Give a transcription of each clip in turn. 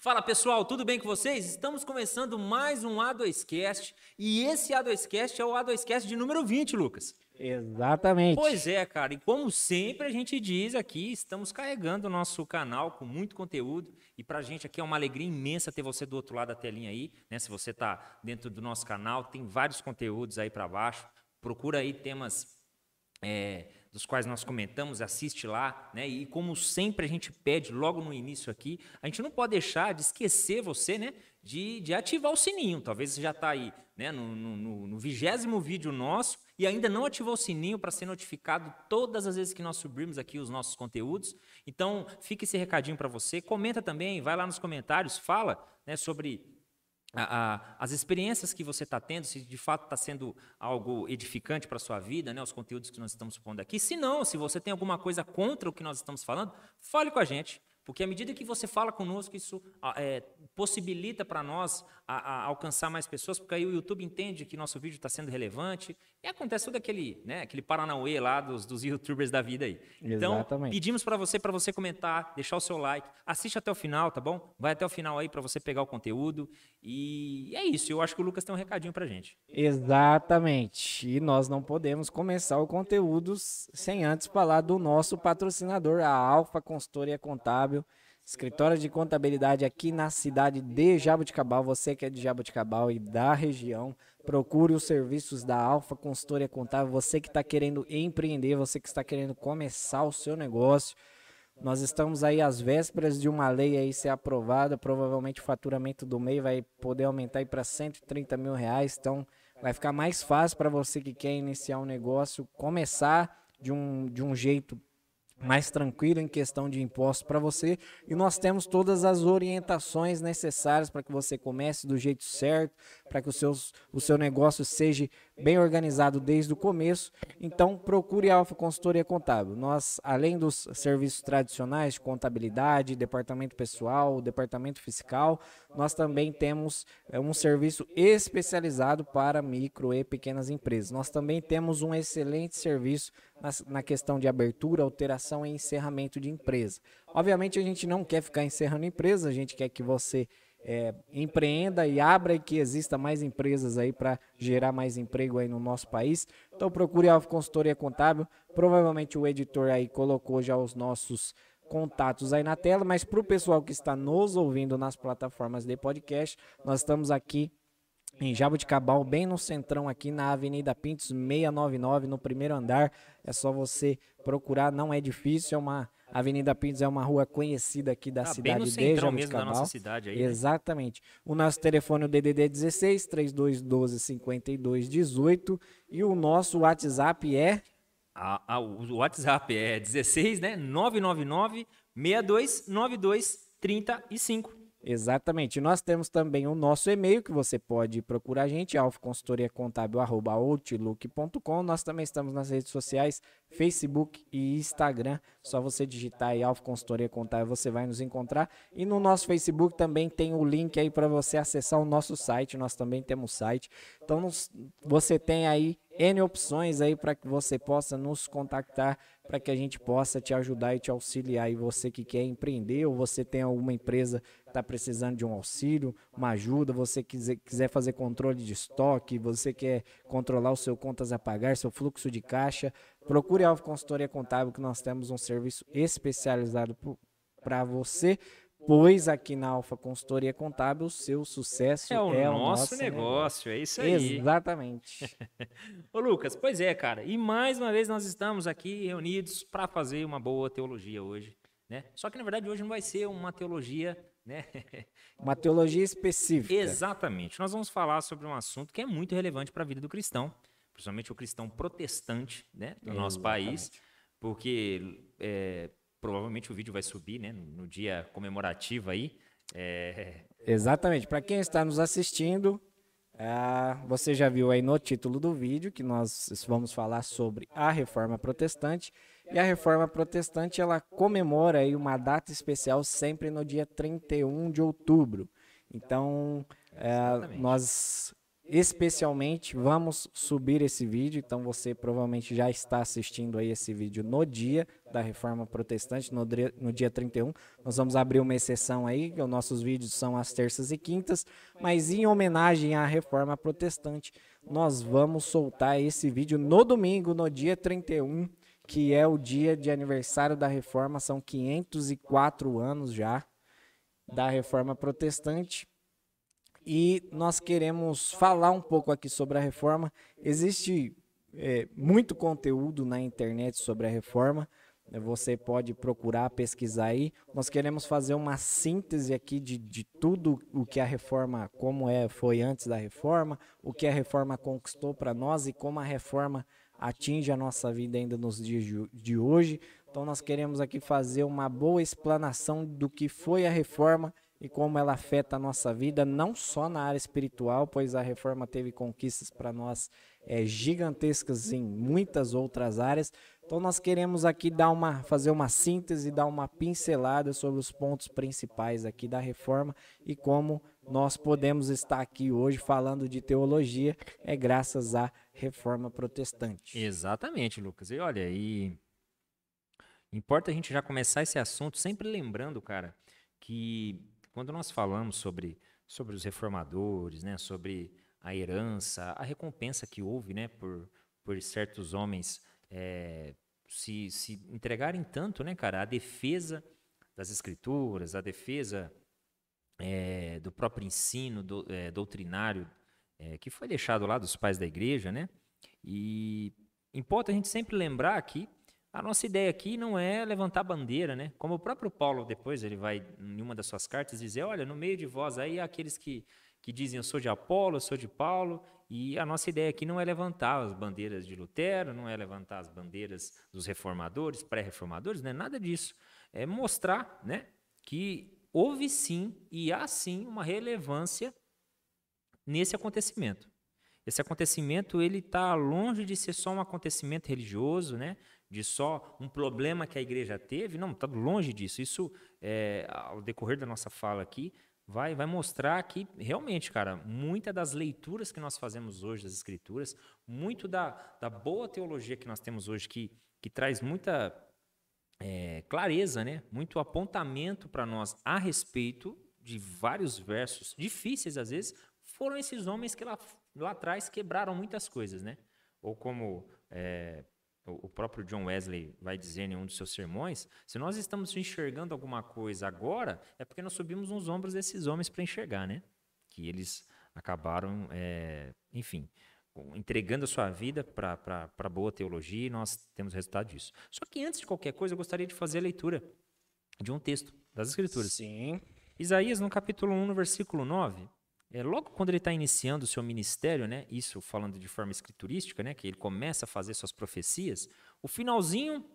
Fala pessoal, tudo bem com vocês? Estamos começando mais um A2Cast e esse A2Cast é o A2Cast de número 20, Lucas. Pois Exatamente. é, cara, e como sempre a gente diz aqui, estamos carregando o nosso canal com muito conteúdo e pra gente aqui é uma alegria imensa ter você do outro lado da telinha aí, né? Se você tá dentro do nosso canal, tem vários conteúdos aí pra baixo, procura aí temas dos quais nós comentamos, assiste lá, né? E como sempre a gente pede logo no início aqui, a gente não pode deixar de esquecer você, né? De ativar o sininho. Talvez você já está aí, né? No 20º vídeo nosso e ainda não ativou o sininho para ser notificado todas as vezes que nós subirmos aqui os nossos conteúdos. Então, fica esse recadinho para você. Comenta também, vai lá nos comentários, fala, né? Sobre as experiências que você está tendo, se de fato está sendo algo edificante para a sua vida, né, os conteúdos que nós estamos pondo aqui. Se não, se você tem alguma coisa contra o que nós estamos falando, fale com a gente, porque à medida que você fala conosco, isso possibilita para nós alcançar mais pessoas, porque aí o YouTube entende que nosso vídeo está sendo relevante, e acontece todo aquele, né, aquele paranauê lá dos YouTubers da vida aí. Então, Exatamente. pedimos para você comentar, deixar o seu like, assiste até o final, tá bom? Vai até o final aí para você pegar o conteúdo. E é isso, eu acho que o Lucas tem um recadinho pra gente. Exatamente. E nós não podemos começar o conteúdo sem antes falar do nosso patrocinador, a Alfa Consultoria Contábil, escritório de contabilidade aqui na cidade de Jaboticabal. Você que é de Jaboticabal e da região, procure os serviços da Alfa Consultoria Contábil. Você que está querendo empreender, você que está querendo começar o seu negócio. Nós estamos aí às vésperas de uma lei aí ser aprovada, provavelmente o faturamento do MEI vai poder aumentar para R$ 130 mil, então vai ficar mais fácil para você que quer iniciar um negócio, começar de um jeito mais tranquilo em questão de impostos para você, e nós temos todas as orientações necessárias para que você comece do jeito certo, para que o seu negócio seja bem organizado desde o começo. Então procure a Alfa Consultoria Contábil. Nós, além dos serviços tradicionais de contabilidade, departamento pessoal, departamento fiscal, nós também temos um serviço especializado para micro e pequenas empresas. Nós também temos um excelente serviço na questão de abertura, alteração e encerramento de empresa. Obviamente a gente não quer ficar encerrando empresa, a gente quer que você empreenda e abra e que exista mais empresas aí para gerar mais emprego aí no nosso país. Então procure a Alfa Consultoria Contábil. Provavelmente o editor aí colocou já os nossos contatos aí na tela, mas para o pessoal que está nos ouvindo nas plataformas de podcast, nós estamos aqui em Jaboticabal, bem no centrão aqui na Avenida Pintos 699, no primeiro andar. É só você procurar, não é difícil, Avenida Pintos é uma rua conhecida aqui da Bem no cidade de centrão mesmo da nossa Jaboticabal. cidade aí, né? Exatamente. O nosso telefone é o DDD 16 3212 5218 e o nosso WhatsApp é O WhatsApp é 16, né? 999 6292 35. Exatamente. Nós temos também o nosso e-mail que você pode procurar a gente, alfaconsultoriacontábil@outlook.com. Nós também estamos nas redes sociais, Facebook e Instagram. Só você digitar aí Alfa Consultoria Contábil, você vai nos encontrar. E no nosso Facebook também tem o link aí para você acessar o nosso site. Nós também temos site. Então você tem aí N opções aí para que você possa nos contactar, para que a gente possa te ajudar e te auxiliar. E você que quer empreender ou você tem alguma empresa que está precisando de um auxílio, uma ajuda, você quiser fazer controle de estoque, você quer controlar o seu contas a pagar, seu fluxo de caixa, procure a Alfa Consultoria Contábil, que nós temos um serviço especializado para você. Pois aqui na Alfa Consultoria Contábil, o seu sucesso É o é o nosso nosso negócio. negócio, é isso aí. Exatamente. Ô Lucas, pois é, cara. E mais uma vez nós estamos aqui reunidos para fazer uma boa teologia hoje, né? Só que na verdade hoje não vai ser uma teologia, né? Uma teologia específica. Exatamente. Nós vamos falar sobre um assunto que é muito relevante para a vida do cristão, principalmente o cristão protestante, né, do nosso país, Exatamente. porque provavelmente o vídeo vai subir, né, no dia comemorativo aí. Exatamente. Para quem está nos assistindo, você já viu aí no título do vídeo que nós vamos falar sobre a Reforma Protestante. E a Reforma Protestante, ela comemora aí uma data especial sempre no dia 31 de outubro. Então, Exatamente. nós especialmente, vamos subir esse vídeo, então você provavelmente já está assistindo aí esse vídeo no dia da Reforma Protestante, no dia 31. Nós vamos abrir uma exceção aí, que os nossos vídeos são às terças e quintas, mas em homenagem à Reforma Protestante, nós vamos soltar esse vídeo no domingo, no dia 31, que é o dia de aniversário da Reforma, são 504 anos já da Reforma Protestante. E nós queremos falar um pouco aqui sobre a reforma. Existe muito conteúdo na internet sobre a reforma. Você pode procurar, pesquisar aí. Nós queremos fazer uma síntese aqui de tudo o que a reforma, foi antes da reforma, o que a reforma conquistou para nós e como a reforma atinge a nossa vida ainda nos dias de hoje. Então nós queremos aqui fazer uma boa explanação do que foi a reforma e como ela afeta a nossa vida, não só na área espiritual, pois a reforma teve conquistas para nós gigantescas em muitas outras áreas. Então nós queremos aqui fazer uma síntese, dar uma pincelada sobre os pontos principais aqui da reforma e como nós podemos estar aqui hoje falando de teologia, graças à reforma protestante. Exatamente, Lucas. E olha, importa a gente já começar esse assunto sempre lembrando, cara, que quando nós falamos sobre os reformadores, né, sobre a herança, a recompensa que houve, né, por certos homens se entregarem tanto, né, cara, a defesa das escrituras, a defesa do próprio ensino doutrinário que foi deixado lá dos pais da igreja, né, e importa a gente sempre lembrar que a nossa ideia aqui não é levantar bandeira, né? Como o próprio Paulo depois, ele vai em uma das suas cartas dizer, olha, no meio de vós aí há aqueles que dizem eu sou de Apolo, eu sou de Paulo, e a nossa ideia aqui não é levantar as bandeiras de Lutero, não é levantar as bandeiras dos reformadores, pré-reformadores, não é nada disso. É mostrar, né, que houve sim e há sim uma relevância nesse acontecimento. Esse acontecimento ele está longe de ser só um acontecimento religioso, né? De só um problema que a igreja teve. Não, está longe disso. Isso, ao decorrer da nossa fala aqui, vai mostrar que, realmente, cara, muitas das leituras que nós fazemos hoje das Escrituras, muito da boa teologia que nós temos hoje, que traz muita clareza, né? Muito apontamento para nós a respeito de vários versos difíceis, às vezes, foram esses homens que lá atrás quebraram muitas coisas, né? Ou como o próprio John Wesley vai dizer em um dos seus sermões, se nós estamos enxergando alguma coisa agora, é porque nós subimos nos ombros desses homens para enxergar, né? Que eles acabaram, enfim, entregando a sua vida para boa teologia e nós temos resultado disso. Só que antes de qualquer coisa, eu gostaria de fazer a leitura de um texto das Escrituras. Sim. Isaías, no capítulo 1, no versículo 9, logo quando ele está iniciando o seu ministério, né, isso falando de forma escriturística, né, que ele começa a fazer suas profecias, o finalzinho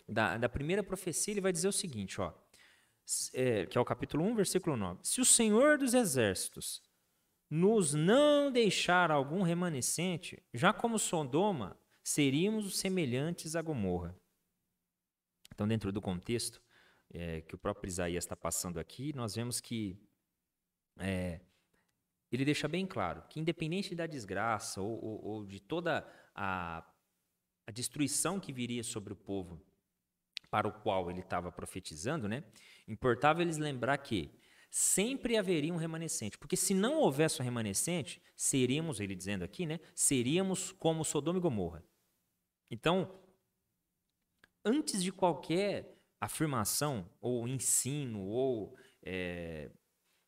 da primeira profecia ele vai dizer o seguinte, ó, que é o capítulo 1, versículo 9. Se o Senhor dos Exércitos nos não deixar algum remanescente, já como Sodoma, seríamos semelhantes a Gomorra. Então, dentro do contexto que o próprio Isaías está passando aqui, nós vemos que ele deixa bem claro que, independente da desgraça ou de toda a destruição que viria sobre o povo para o qual ele estava profetizando, né, importava eles lembrar que sempre haveria um remanescente, porque se não houvesse um remanescente, seríamos, ele dizendo aqui, né, seríamos como Sodoma e Gomorra. Então, antes de qualquer afirmação ou ensino ou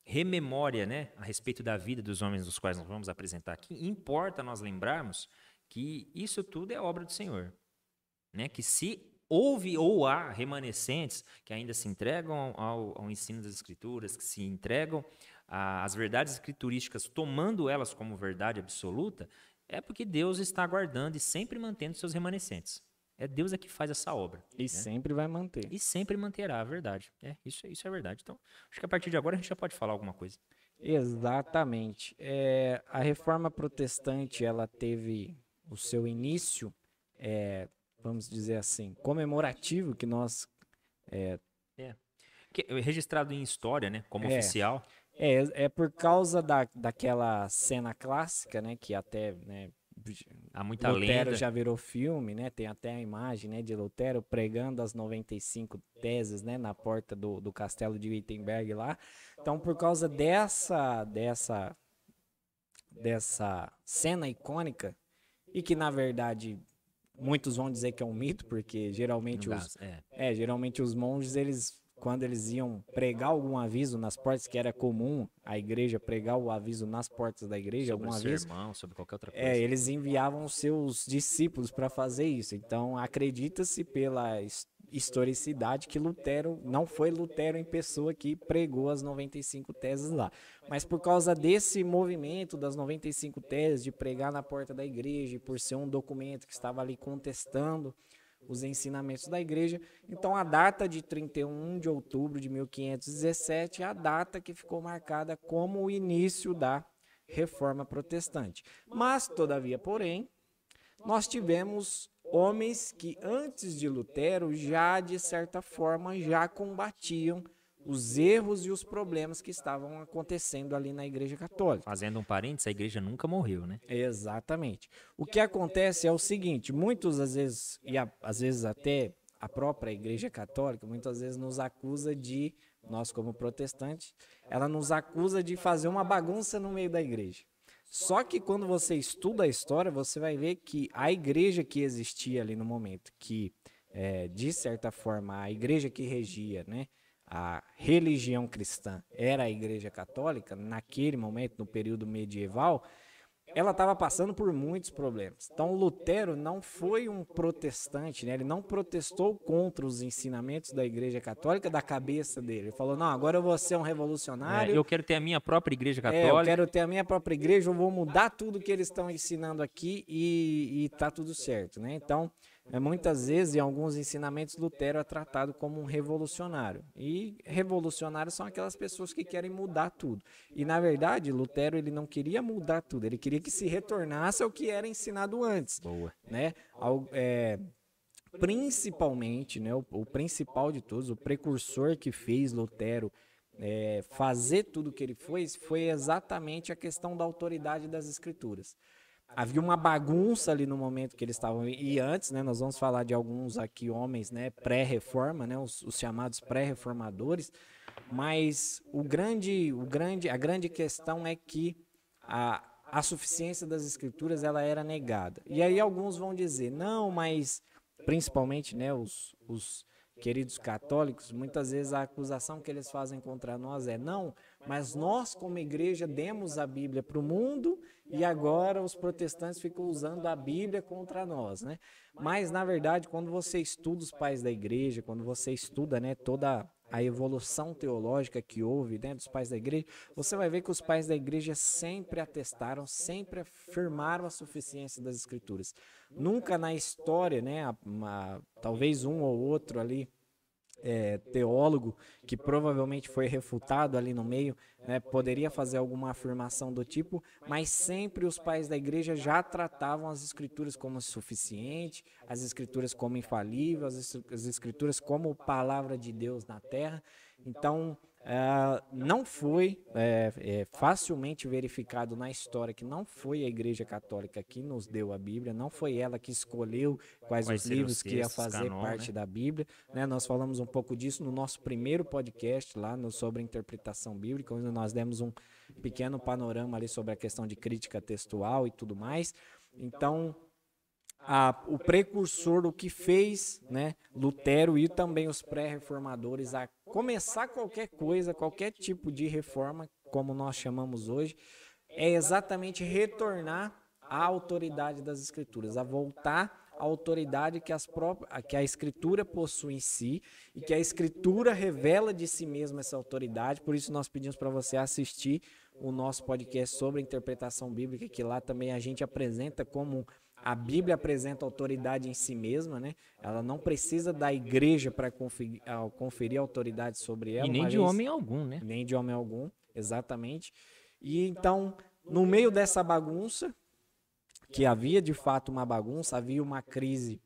rememória, né, a respeito da vida dos homens dos quais nós vamos apresentar aqui, importa nós lembrarmos que isso tudo é obra do Senhor, né? Que se houve ou há remanescentes que ainda se entregam ao ensino das Escrituras, que se entregam às verdades escriturísticas, tomando elas como verdade absoluta, é porque Deus está guardando e sempre mantendo seus remanescentes. É Deus que faz essa obra. E né? Sempre vai manter. E sempre manterá a verdade. Isso é verdade. Então, acho que a partir de agora a gente já pode falar alguma coisa. Exatamente. A reforma protestante, ela teve o seu início, vamos dizer assim, comemorativo, que nós... registrado em história, né, como oficial. É por causa daquela cena clássica, né, que até, né, Há muita Lutero lenda. já virou filme, né, tem até a imagem, né, de Lutero pregando as 95 teses, né, na porta do castelo de Wittenberg lá. Então, por causa dessa cena icônica, e que na verdade muitos vão dizer que é um mito, porque geralmente os monges, quando eles iam pregar algum aviso nas portas, que era comum a igreja pregar o aviso nas portas da igreja, Sobre algum o aviso, sermão, sobre qualquer outra coisa. eles enviavam os seus discípulos para fazer isso. Então, acredita-se pela historicidade que Lutero, não foi Lutero em pessoa que pregou as 95 teses lá. Mas por causa desse movimento das 95 teses, de pregar na porta da igreja, e por ser um documento que estava ali contestando os ensinamentos da igreja, então a data de 31 de outubro de 1517 é a data que ficou marcada como o início da Reforma Protestante. Mas, todavia, porém, nós tivemos homens que antes de Lutero já, de certa forma, já combatiam os erros e os problemas que estavam acontecendo ali na Igreja Católica. Fazendo um parênteses, a igreja nunca morreu, né? Exatamente. O que acontece é o seguinte, muitas às vezes, e às vezes até a própria Igreja Católica, muitas vezes nos acusa de, nós como protestantes, ela nos acusa de fazer uma bagunça no meio da igreja. Só que quando você estuda a história, você vai ver que a igreja que existia ali no momento, que de certa forma a igreja que regia, né, a religião cristã era a igreja católica, naquele momento, no período medieval, ela estava passando por muitos problemas. Então, Lutero não foi um protestante, né? Ele não protestou contra os ensinamentos da Igreja Católica da cabeça dele. Ele falou, não, agora eu vou ser um revolucionário. Eu quero ter a minha própria igreja católica. Eu quero ter a minha própria igreja, eu vou mudar tudo que eles estão ensinando aqui e tá tudo certo, né? Então, muitas vezes, em alguns ensinamentos, Lutero é tratado como um revolucionário. E revolucionários são aquelas pessoas que querem mudar tudo. E, na verdade, Lutero ele não queria mudar tudo, ele queria que se retornasse ao que era ensinado antes. Boa. Né? Principalmente, né, o principal de todos, o precursor que fez Lutero fazer tudo o que ele foi exatamente a questão da autoridade das escrituras. Havia uma bagunça ali no momento que eles estavam, e antes, né, nós vamos falar de alguns aqui homens, né, pré-reforma, né, os chamados pré-reformadores, mas a grande questão é que a suficiência das escrituras ela era negada. E aí alguns vão dizer, não, mas principalmente, né, os queridos católicos, muitas vezes a acusação que eles fazem contra nós é não, mas nós como igreja demos a Bíblia para o mundo e agora os protestantes ficam usando a Bíblia contra nós, né? Mas na verdade, quando você estuda os pais da igreja, quando você estuda, né, toda a evolução teológica que houve, né, dos pais da igreja, você vai ver que os pais da igreja sempre atestaram, sempre afirmaram a suficiência das escrituras. Nunca na história, né, talvez um ou outro ali, teólogo que provavelmente foi refutado ali no meio, né, poderia fazer alguma afirmação do tipo, mas sempre os pais da igreja já tratavam as escrituras como suficiente, as escrituras como infalível, as escrituras como palavra de Deus na terra. Então, não foi facilmente verificado na história que não foi a Igreja Católica que nos deu a Bíblia, não foi ela que escolheu quais os livros que ia fazer parte da Bíblia. Né? Nós falamos um pouco disso no nosso primeiro podcast lá sobre interpretação bíblica, onde nós demos um pequeno panorama ali sobre a questão de crítica textual e tudo mais. Então, o precursor, o que fez, né, Lutero e também os pré-reformadores a começar qualquer coisa, qualquer tipo de reforma, como nós chamamos hoje, é exatamente retornar à autoridade das escrituras, a voltar à autoridade que a escritura possui em si e que a escritura revela de si mesma essa autoridade. Por isso nós pedimos para você assistir o nosso podcast sobre interpretação bíblica, que lá também a gente apresenta como a Bíblia apresenta autoridade em si mesma, né? Ela não precisa da igreja para conferir autoridade sobre ela. E nem de homem algum, né? Nem de homem algum, exatamente. E então, no meio dessa bagunça, que havia de fato uma bagunça, havia uma crise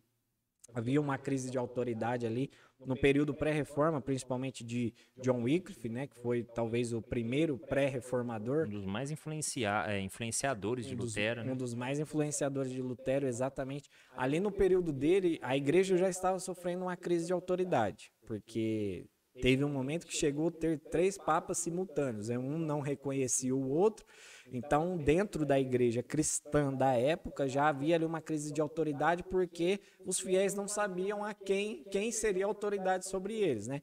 de autoridade ali, no período pré-reforma, principalmente de John Wycliffe, né, que foi talvez o primeiro pré-reformador. Um dos mais influenciadores de Lutero, né? Um dos mais influenciadores de Lutero, exatamente. Ali no período dele, a igreja já estava sofrendo uma crise de autoridade, porque teve um momento que chegou a ter 3 papas simultâneos, um não reconhecia o outro, então dentro da igreja cristã da época já havia ali uma crise de autoridade, porque os fiéis não sabiam a quem seria a autoridade sobre eles, né?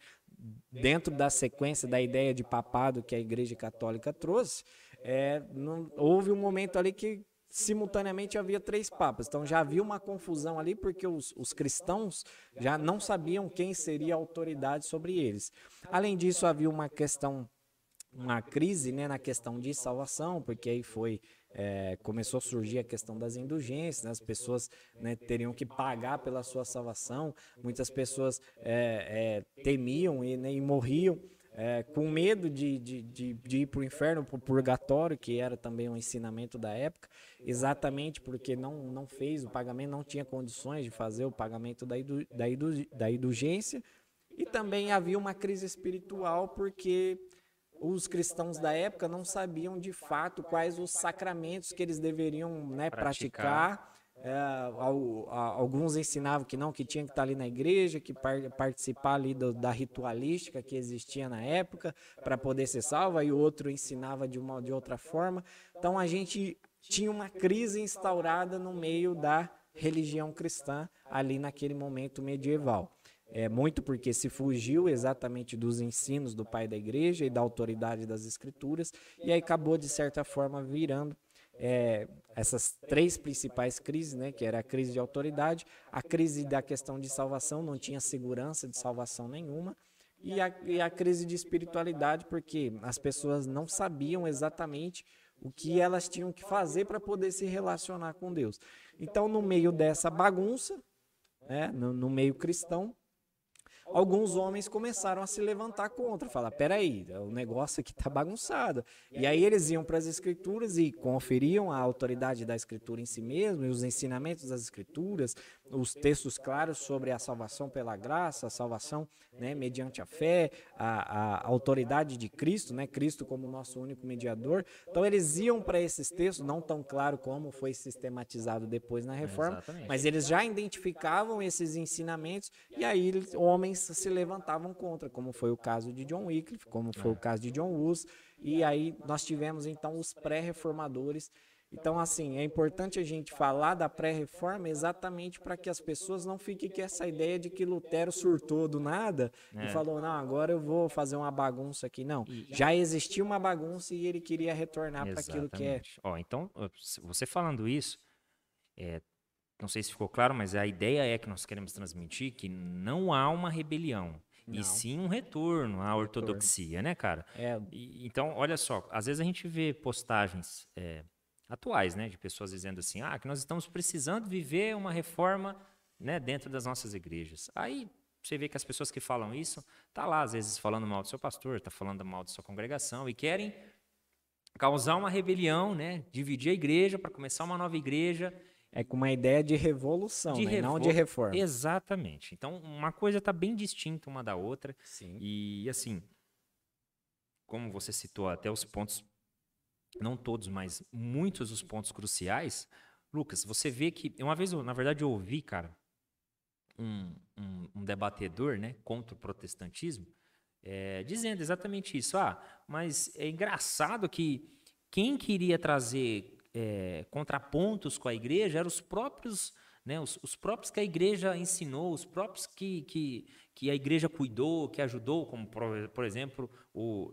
Dentro da sequência da ideia de papado que a igreja católica trouxe, houve um momento ali que simultaneamente havia 3 papas, então já havia uma confusão ali, porque os cristãos já não sabiam quem seria a autoridade sobre eles. Além disso, havia uma crise, né, na questão de salvação, porque aí começou a surgir a questão das indulgências, né, as pessoas, né, teriam que pagar pela sua salvação, muitas pessoas temiam e morriam com medo de ir para o inferno, para o purgatório, que era também um ensinamento da época, exatamente porque não fez o pagamento, não tinha condições de fazer o pagamento da indulgência. E também havia uma crise espiritual, porque os cristãos da época não sabiam de fato quais os sacramentos que eles deveriam, né, praticar. Alguns ensinavam que tinha que estar ali na igreja, que participar ali da ritualística que existia na época para poder ser salvo, e o outro ensinava de outra forma. Então a gente tinha uma crise instaurada no meio da religião cristã ali naquele momento medieval. Muito porque se fugiu exatamente dos ensinos do pai da igreja e da autoridade das escrituras, e aí acabou de certa forma virando essas 3 principais crises, né, que era a crise de autoridade, a crise da questão de salvação, não tinha segurança de salvação nenhuma, e a crise de espiritualidade, porque as pessoas não sabiam exatamente o que elas tinham que fazer para poder se relacionar com Deus. Então, no meio dessa bagunça, né, no meio cristão, alguns homens começaram a se levantar contra, falar, peraí, o negócio aqui tá bagunçado. E aí eles iam para as escrituras e conferiam a autoridade da escritura em si mesmo, e os ensinamentos das escrituras, os textos claros sobre a salvação pela graça, a salvação, né, mediante a fé, a autoridade de Cristo, né, Cristo como nosso único mediador. Então eles iam para esses textos, não tão claro como foi sistematizado depois na Reforma, Exatamente. mas eles já identificavam esses ensinamentos, e aí homens se levantavam contra, como foi o caso de John Wycliffe, como foi o caso de John Hus, e aí nós tivemos então os pré-reformadores. Então, assim, é importante a gente falar da pré-reforma exatamente para que as pessoas não fiquem com essa ideia de que Lutero surtou do nada e falou, não, agora eu vou fazer uma bagunça aqui. Não, já existia uma bagunça e ele queria retornar para aquilo que é. Então, você falando isso, não sei se ficou claro, mas a ideia é que nós queremos transmitir que não há uma rebelião, e sim um retorno à ortodoxia, né, cara? Então, olha só, às vezes a gente vê postagens atuais, né, de pessoas dizendo assim, que nós estamos precisando viver uma reforma, né, dentro das nossas igrejas. Aí você vê que as pessoas que falam isso, tá lá às vezes falando mal do seu pastor, tá falando mal da sua congregação, e querem causar uma rebelião, né, dividir a igreja para começar uma nova igreja. Com uma ideia de revolução, né? Não de reforma. Exatamente. Então, uma coisa está bem distinta uma da outra. Sim. E, assim, como você citou até os pontos, não todos, mas muitos dos pontos cruciais, Lucas, você vê que... Uma vez, na verdade, eu ouvi, cara, um debatedor, né, contra o protestantismo, dizendo exatamente isso. Mas é engraçado que quem queria trazer... contrapontos com a igreja eram os próprios, né, os próprios que a igreja ensinou, os próprios que a igreja cuidou, que ajudou, como por exemplo,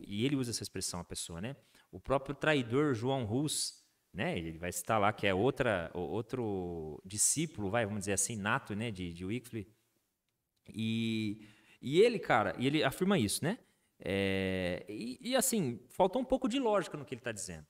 e ele usa essa expressão, a pessoa, né, o próprio traidor João Hus, né, ele vai citar lá que é outro discípulo, vamos dizer assim, nato, né, de Wycliffe, e ele, cara, ele afirma isso, né, assim, faltou um pouco de lógica no que ele está dizendo,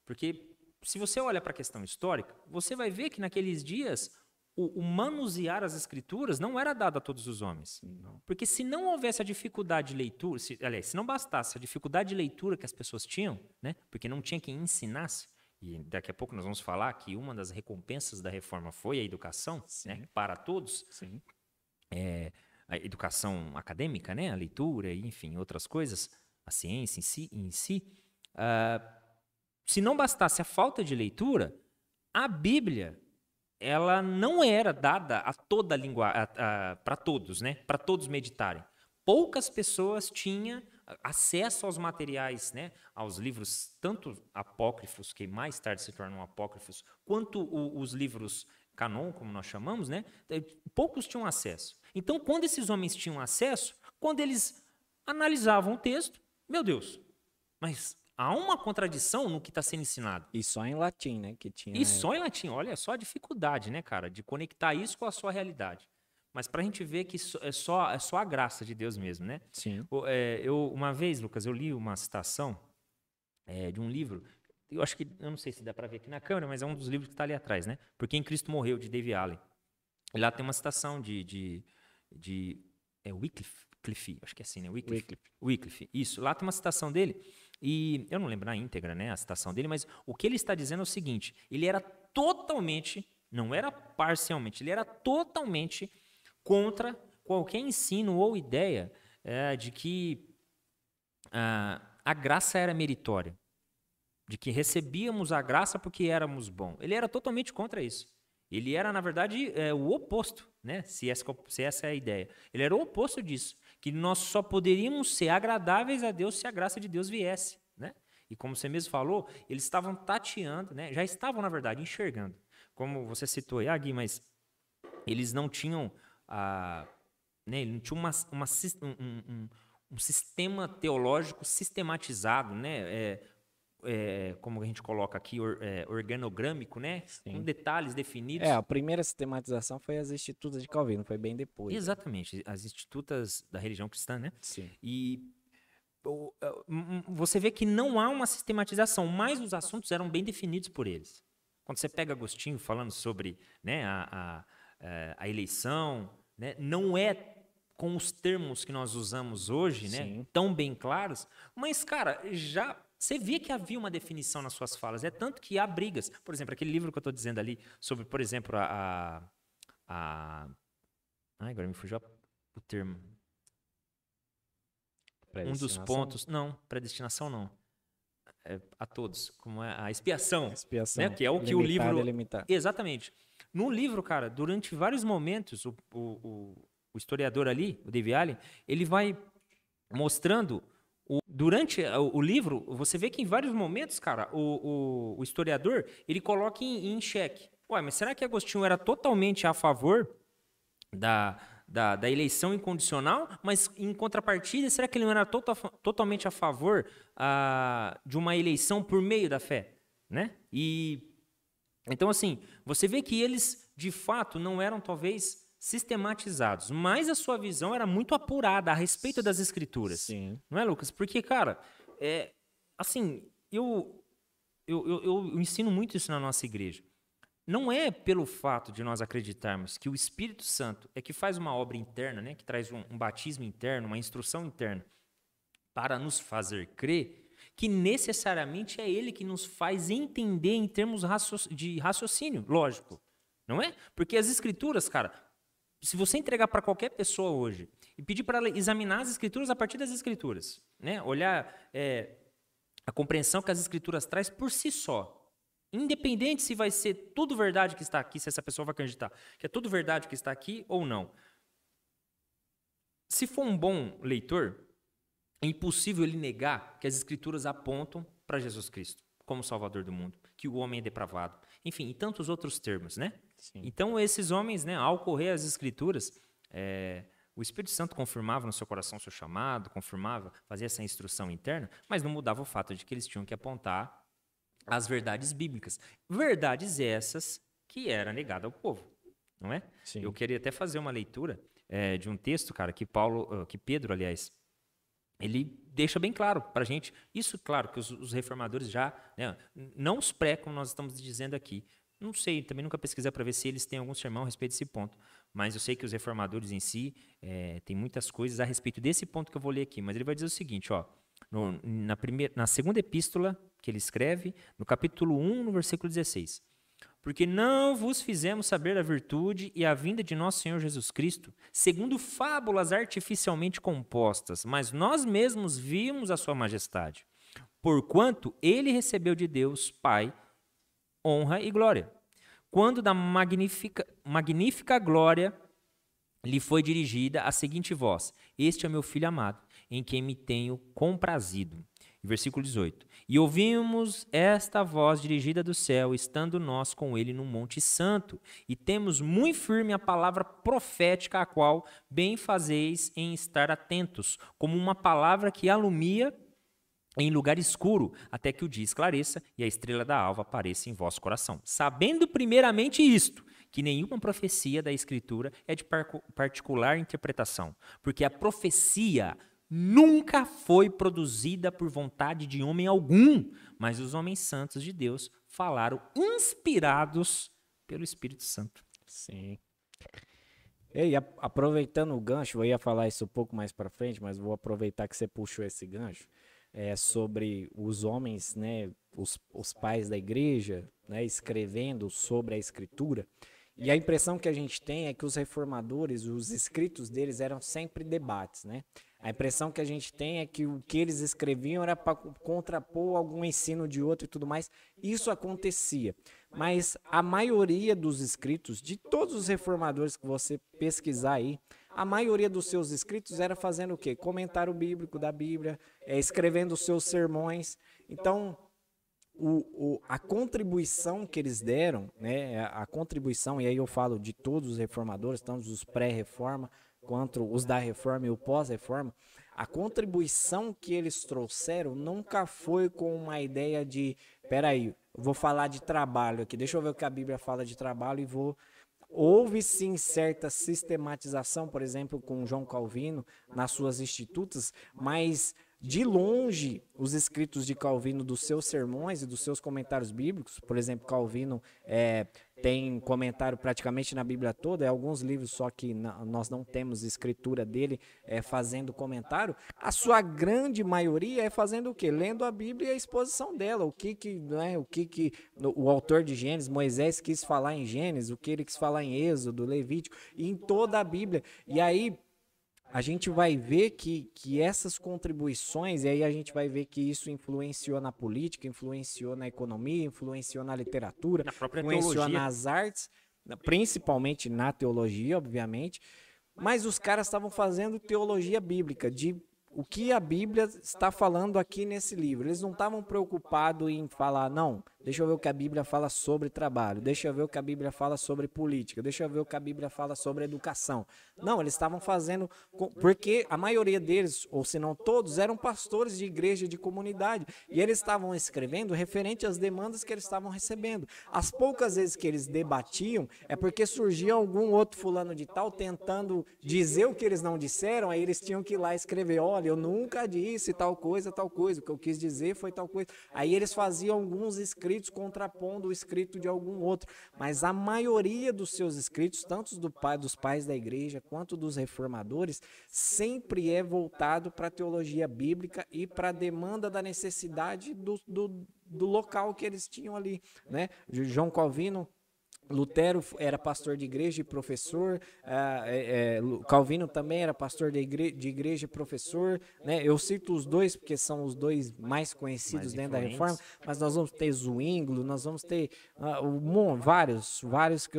porque se você olha para a questão histórica, você vai ver que naqueles dias o manusear as escrituras não era dado a todos os homens. Não. Porque se não houvesse a dificuldade de leitura, se não bastasse a dificuldade de leitura que as pessoas tinham, né, porque não tinha quem ensinasse, e daqui a pouco nós vamos falar que uma das recompensas da reforma foi a educação, né, para todos. Sim. a educação acadêmica, né? A leitura, e, enfim, outras coisas, a ciência em si, se não bastasse a falta de leitura, a Bíblia ela não era dada a toda a língua para todos, né? Para todos meditarem. Poucas pessoas tinham acesso aos materiais, né? Aos livros, tanto apócrifos, que mais tarde se tornam apócrifos, quanto os livros canon, como nós chamamos, né? Poucos tinham acesso. Então, quando esses homens tinham acesso, quando eles analisavam o texto, meu Deus, mas há uma contradição no que está sendo ensinado. E só em latim, né? Que tinha E só em latim. Olha só a dificuldade, né, cara, de conectar isso com a sua realidade. Mas para a gente ver que é só a graça de Deus mesmo, né? Sim. Uma vez, Lucas, eu li uma citação de um livro. Eu não sei se dá para ver aqui na câmera, mas é um dos livros que está ali atrás, né? Porque em Cristo Morreu, de David Allen. E lá tem uma citação de Wycliffe, acho que é assim, né? Wycliffe, isso. Lá tem uma citação dele, e eu não lembro na íntegra, né, a citação dele, mas o que ele está dizendo é o seguinte: ele era totalmente, não era parcialmente, ele era totalmente contra qualquer ensino ou ideia de que a graça era meritória, de que recebíamos a graça porque éramos bons. Ele era totalmente contra isso. Ele era, na verdade, o oposto, né? Se essa é a ideia. Ele era o oposto disso, que nós só poderíamos ser agradáveis a Deus se a graça de Deus viesse, né? E como você mesmo falou, eles estavam tateando, né? Já estavam, na verdade, enxergando. Como você citou aí, Gui, mas eles não tinham, né? Eles não tinham um sistema teológico sistematizado, né? Como a gente coloca aqui, organogrâmico, né? Sim. Com detalhes definidos. A primeira sistematização foi as Institutas de Calvino, foi bem depois. Exatamente, as institutas da religião cristã, né? Sim. E você vê que não há uma sistematização, mas os assuntos eram bem definidos por eles. Quando você pega Agostinho falando sobre, né, a eleição, né, não é com os termos que nós usamos hoje, né, tão bem claros, mas, cara, já você vê que havia uma definição nas suas falas. É tanto que há brigas. Por exemplo, aquele livro que eu estou dizendo ali sobre, por exemplo, agora me fugiu o termo. Um dos pontos. Não, predestinação não. A todos, como é a expiação. Expiação. Né? Que é o que o livro. Exatamente. No livro, cara, durante vários momentos, o historiador ali, o David Allen, ele vai mostrando. Durante o livro, você vê que em vários momentos, cara, o historiador, ele coloca em xeque. Ué, mas será que Agostinho era totalmente a favor da eleição incondicional? Mas, em contrapartida, será que ele não era totalmente a favor de uma eleição por meio da fé? Né? Então, assim, você vê que eles, de fato, não eram, talvez, sistematizados, mas a sua visão era muito apurada a respeito das escrituras. Sim. Não é, Lucas? Porque, cara, assim, eu ensino muito isso na nossa igreja. Não é pelo fato de nós acreditarmos que o Espírito Santo é que faz uma obra interna, né, que traz um batismo interno, uma instrução interna, para nos fazer crer, que necessariamente é ele que nos faz entender em termos de raciocínio, lógico. Não é? Porque as escrituras, cara, se você entregar para qualquer pessoa hoje e pedir para ela examinar as escrituras a partir das escrituras, né? Olhar a compreensão que as escrituras traz por si só, independente se vai ser tudo verdade que está aqui, se essa pessoa vai acreditar que é tudo verdade que está aqui ou não. Se for um bom leitor, é impossível ele negar que as escrituras apontam para Jesus Cristo como Salvador do mundo, que o homem é depravado, enfim, e tantos outros termos, né? Sim. Então, esses homens, né, ao correr as escrituras, o Espírito Santo confirmava no seu coração o seu chamado, confirmava, fazia essa instrução interna, mas não mudava o fato de que eles tinham que apontar as verdades bíblicas. Verdades essas que era negada ao povo, não é? Sim. Eu queria até fazer uma leitura de um texto, cara, que Pedro, aliás, ele deixa bem claro para a gente. Isso, claro, que os reformadores já, né, não os pré, como nós estamos dizendo aqui. Não sei, também nunca pesquisei para ver se eles têm algum sermão a respeito desse ponto. Mas eu sei que os reformadores em si têm muitas coisas a respeito desse ponto que eu vou ler aqui. Mas ele vai dizer o seguinte, ó, na segunda epístola que ele escreve, no capítulo 1, no versículo 16. Porque não vos fizemos saber a virtude e a vinda de nosso Senhor Jesus Cristo, segundo fábulas artificialmente compostas, mas nós mesmos vimos a sua majestade. Porquanto ele recebeu de Deus, Pai, honra e glória. Quando da magnífica glória lhe foi dirigida a seguinte voz: Este é meu filho amado, em quem me tenho comprazido. Versículo 18. E ouvimos esta voz dirigida do céu, estando nós com ele no Monte Santo, e temos muito firme a palavra profética, a qual bem fazeis em estar atentos, como uma palavra que alumia em lugar escuro, até que o dia esclareça e a estrela da alva apareça em vosso coração. Sabendo primeiramente isto, que nenhuma profecia da Escritura é de particular interpretação, porque a profecia nunca foi produzida por vontade de homem algum, mas os homens santos de Deus falaram inspirados pelo Espírito Santo. Sim. E aproveitando o gancho, eu ia falar isso um pouco mais para frente, mas vou aproveitar que você puxou esse gancho, sobre os homens, né, os pais da igreja, né, escrevendo sobre a Escritura. E a impressão que a gente tem é que os reformadores, os escritos deles eram sempre debates, né? A impressão que a gente tem é que o que eles escreviam era para contrapor algum ensino de outro e tudo mais. Isso acontecia. Mas a maioria dos escritos, de todos os reformadores que você pesquisar aí, a maioria dos seus escritos era fazendo o quê? Comentário bíblico da Bíblia, escrevendo os seus sermões. Então, a contribuição que eles deram, né, a contribuição, e aí eu falo de todos os reformadores, tanto os pré-reforma quanto os da reforma e o pós-reforma, a contribuição que eles trouxeram nunca foi com uma ideia de, peraí, vou falar de trabalho aqui, deixa eu ver o que a Bíblia fala de trabalho e vou... Houve sim certa sistematização, por exemplo, com João Calvino nas suas institutas, mas de longe os escritos de Calvino dos seus sermões e dos seus comentários bíblicos, por exemplo, Calvino tem comentário praticamente na Bíblia toda, alguns livros só que nós não temos escritura dele fazendo comentário, a sua grande maioria é fazendo o quê? Lendo a Bíblia e a exposição dela, o que o autor de Gênesis, Moisés, quis falar em Gênesis, o que ele quis falar em Êxodo, Levítico, e em toda a Bíblia. E aí a gente vai ver que essas contribuições, e aí a gente vai ver que isso influenciou na política, influenciou na economia, influenciou na literatura, influenciou teologia, nas artes, principalmente na teologia, obviamente, mas os caras estavam fazendo teologia bíblica, de o que a Bíblia está falando aqui nesse livro. Eles não estavam preocupados em falar, não, deixa eu ver o que a Bíblia fala sobre trabalho, deixa eu ver o que a Bíblia fala sobre política, deixa eu ver o que a Bíblia fala sobre educação. Não, eles estavam fazendo, porque a maioria deles, ou se não todos, eram pastores de igreja, de comunidade, e eles estavam escrevendo referente às demandas que eles estavam recebendo. As poucas vezes que eles debatiam, é porque surgia algum outro fulano de tal tentando dizer o que eles não disseram, aí eles tinham que ir lá escrever, olha, eu nunca disse tal coisa, o que eu quis dizer foi tal coisa. Aí eles faziam alguns escritos contrapondo o escrito de algum outro, mas a maioria dos seus escritos, tanto dos pais da igreja quanto dos reformadores, sempre é voltado para a teologia bíblica e para a demanda da necessidade do local que eles tinham ali, né? João Calvino, Lutero era pastor de igreja e professor, Calvino também era pastor de igreja e professor, né? Eu cito os dois porque são os dois mais conhecidos dentro da reforma, mas nós vamos ter Zwinglio, nós vamos ter vários que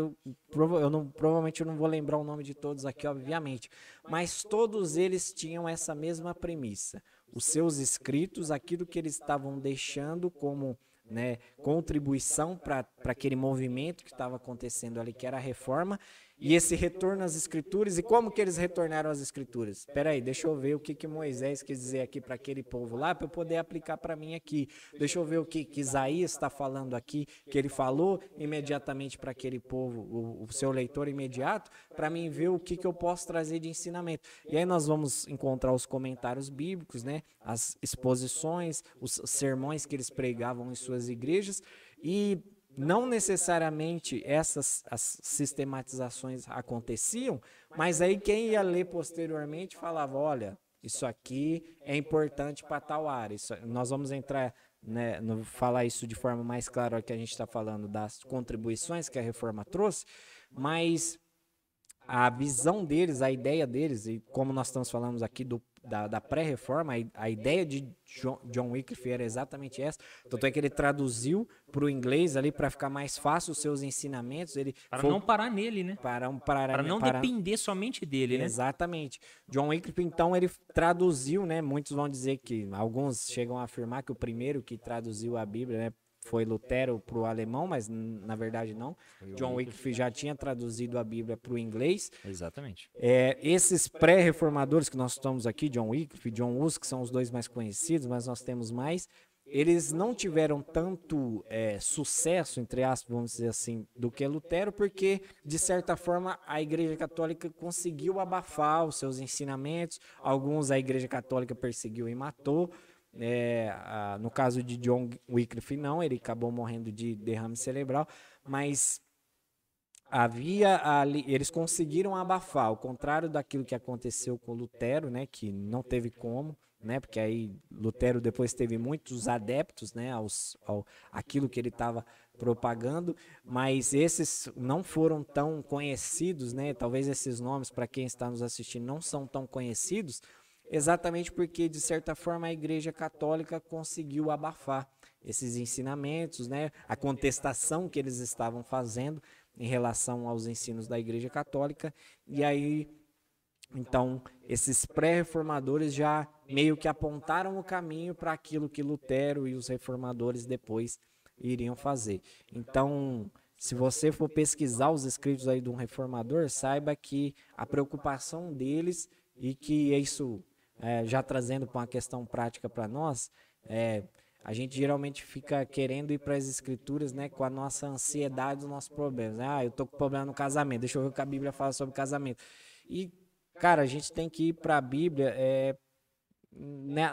provavelmente eu não vou lembrar o nome de todos aqui, obviamente, mas todos eles tinham essa mesma premissa. Os seus escritos, aquilo que eles estavam deixando como, né, contribuição para aquele movimento que estava acontecendo ali, que era a reforma, e esse retorno às escrituras. E como que eles retornaram às escrituras? Espera aí, deixa eu ver o que Moisés quis dizer aqui para aquele povo lá, para eu poder aplicar para mim aqui. Deixa eu ver o que Isaías está falando aqui, que ele falou imediatamente para aquele povo, o seu leitor imediato, para mim ver o que eu posso trazer de ensinamento. E aí nós vamos encontrar os comentários bíblicos, né, as exposições, os sermões que eles pregavam em suas igrejas, e não necessariamente as sistematizações aconteciam, mas aí quem ia ler posteriormente falava, olha, isso aqui é importante para tal área. Nós vamos entrar né, falar isso de forma mais clara que a gente está falando das contribuições que a reforma trouxe, mas a visão deles, a ideia deles, e como nós estamos falando aqui da pré-reforma, a ideia de John Wycliffe era exatamente essa. Tanto é que ele traduziu para o inglês ali para ficar mais fácil os seus ensinamentos. Para não parar nele, né? Para não depender somente dele, né? Exatamente. John Wycliffe, então, ele traduziu, né? Muitos vão dizer que, alguns chegam a afirmar que o primeiro que traduziu a Bíblia, né, foi Lutero para o alemão, mas na verdade não. John Wycliffe já tinha traduzido a Bíblia para o inglês. Exatamente. Esses pré-reformadores que nós estamos aqui, John Wycliffe e John Hus, que são os dois mais conhecidos, mas nós temos mais, eles não tiveram tanto sucesso, entre aspas, vamos dizer assim, do que Lutero, porque, de certa forma, a Igreja Católica conseguiu abafar os seus ensinamentos, alguns a Igreja Católica perseguiu e matou. No caso de John Wycliffe não, ele acabou morrendo de derrame cerebral, mas havia ali, eles conseguiram abafar, ao contrário daquilo que aconteceu com Lutero, né, que não teve como, né, porque aí Lutero depois teve muitos adeptos, né, aquilo que ele estava propagando, mas esses não foram tão conhecidos, né, talvez esses nomes para quem está nos assistindo não são tão conhecidos, exatamente porque, de certa forma, a Igreja Católica conseguiu abafar esses ensinamentos, né? A contestação que eles estavam fazendo em relação aos ensinos da Igreja Católica. E aí, então, esses pré-reformadores já meio que apontaram o caminho para aquilo que Lutero e os reformadores depois iriam fazer. Então, se você for pesquisar os escritos aí de um reformador, saiba que a preocupação deles, e que isso... já trazendo para uma questão prática para nós, a gente geralmente fica querendo ir para as escrituras, né, com a nossa ansiedade dos nossos problemas. Eu estou com problema no casamento, deixa eu ver o que a Bíblia fala sobre casamento. E, cara, a gente tem que ir para a Bíblia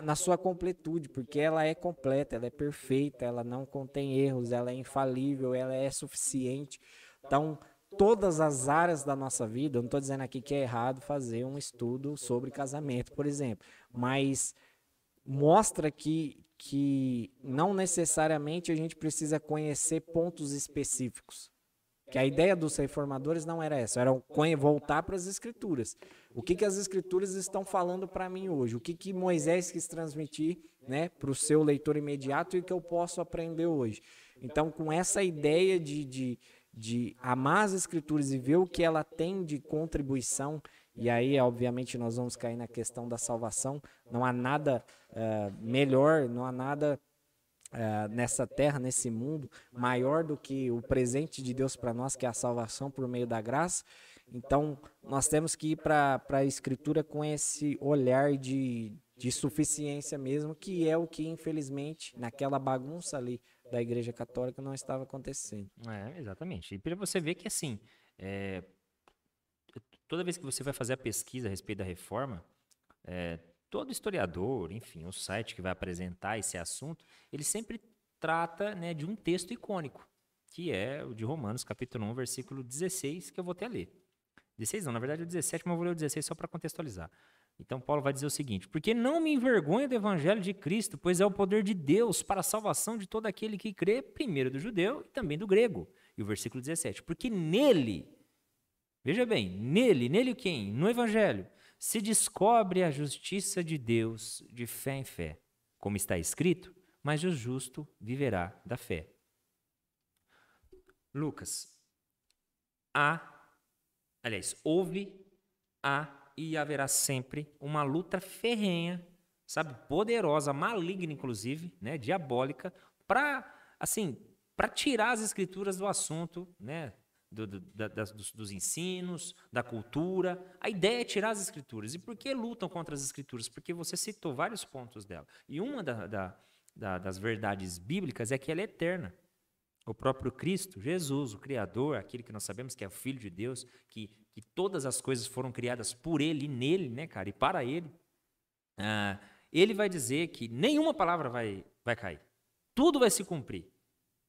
na sua completude, porque ela é completa, ela é perfeita, ela não contém erros, ela é infalível, ela é suficiente. Então, todas as áreas da nossa vida, eu não estou dizendo aqui que é errado fazer um estudo sobre casamento, por exemplo, mas mostra que não necessariamente a gente precisa conhecer pontos específicos. Que a ideia dos reformadores não era essa, era voltar para as escrituras. O que as escrituras estão falando para mim hoje? O que Moisés quis transmitir, né, para o seu leitor imediato e que eu posso aprender hoje? Então, com essa ideia de amar as escrituras e ver o que ela tem de contribuição, e aí, obviamente, nós vamos cair na questão da salvação. Não há nada melhor, não há nada nessa terra, nesse mundo, maior do que o presente de Deus para nós, que é a salvação por meio da graça. Então, nós temos que ir para a Escritura com esse olhar de suficiência mesmo, que é o que, infelizmente, naquela bagunça ali da Igreja Católica não estava acontecendo. Exatamente. E para você ver que, assim, toda vez que você vai fazer a pesquisa a respeito da reforma, todo historiador, enfim, o site que vai apresentar esse assunto, ele sempre trata, né, de um texto icônico, que é o de Romanos, capítulo 1, versículo 16, que eu vou até ler. 16 não, na verdade é o 17, mas eu vou ler o 16 só para contextualizar. Então Paulo vai dizer o seguinte: porque não me envergonho do evangelho de Cristo, pois é o poder de Deus para a salvação de todo aquele que crê, primeiro do judeu e também do grego. E o versículo 17, porque nele, veja bem, nele quem? No evangelho, se descobre a justiça de Deus de fé em fé, como está escrito, mas o justo viverá da fé. Lucas, houve, e haverá sempre uma luta ferrenha, sabe, poderosa, maligna inclusive, né, diabólica, para tirar as escrituras do assunto, né, dos ensinos, da cultura. A ideia é tirar as escrituras. E por que lutam contra as escrituras? Porque você citou vários pontos dela. E uma das verdades bíblicas é que ela é eterna. O próprio Cristo, Jesus, o Criador, aquele que nós sabemos que é o Filho de Deus, que todas as coisas foram criadas por Ele e nele, né, cara, e para Ele, Ele vai dizer que nenhuma palavra vai cair. Tudo vai se cumprir.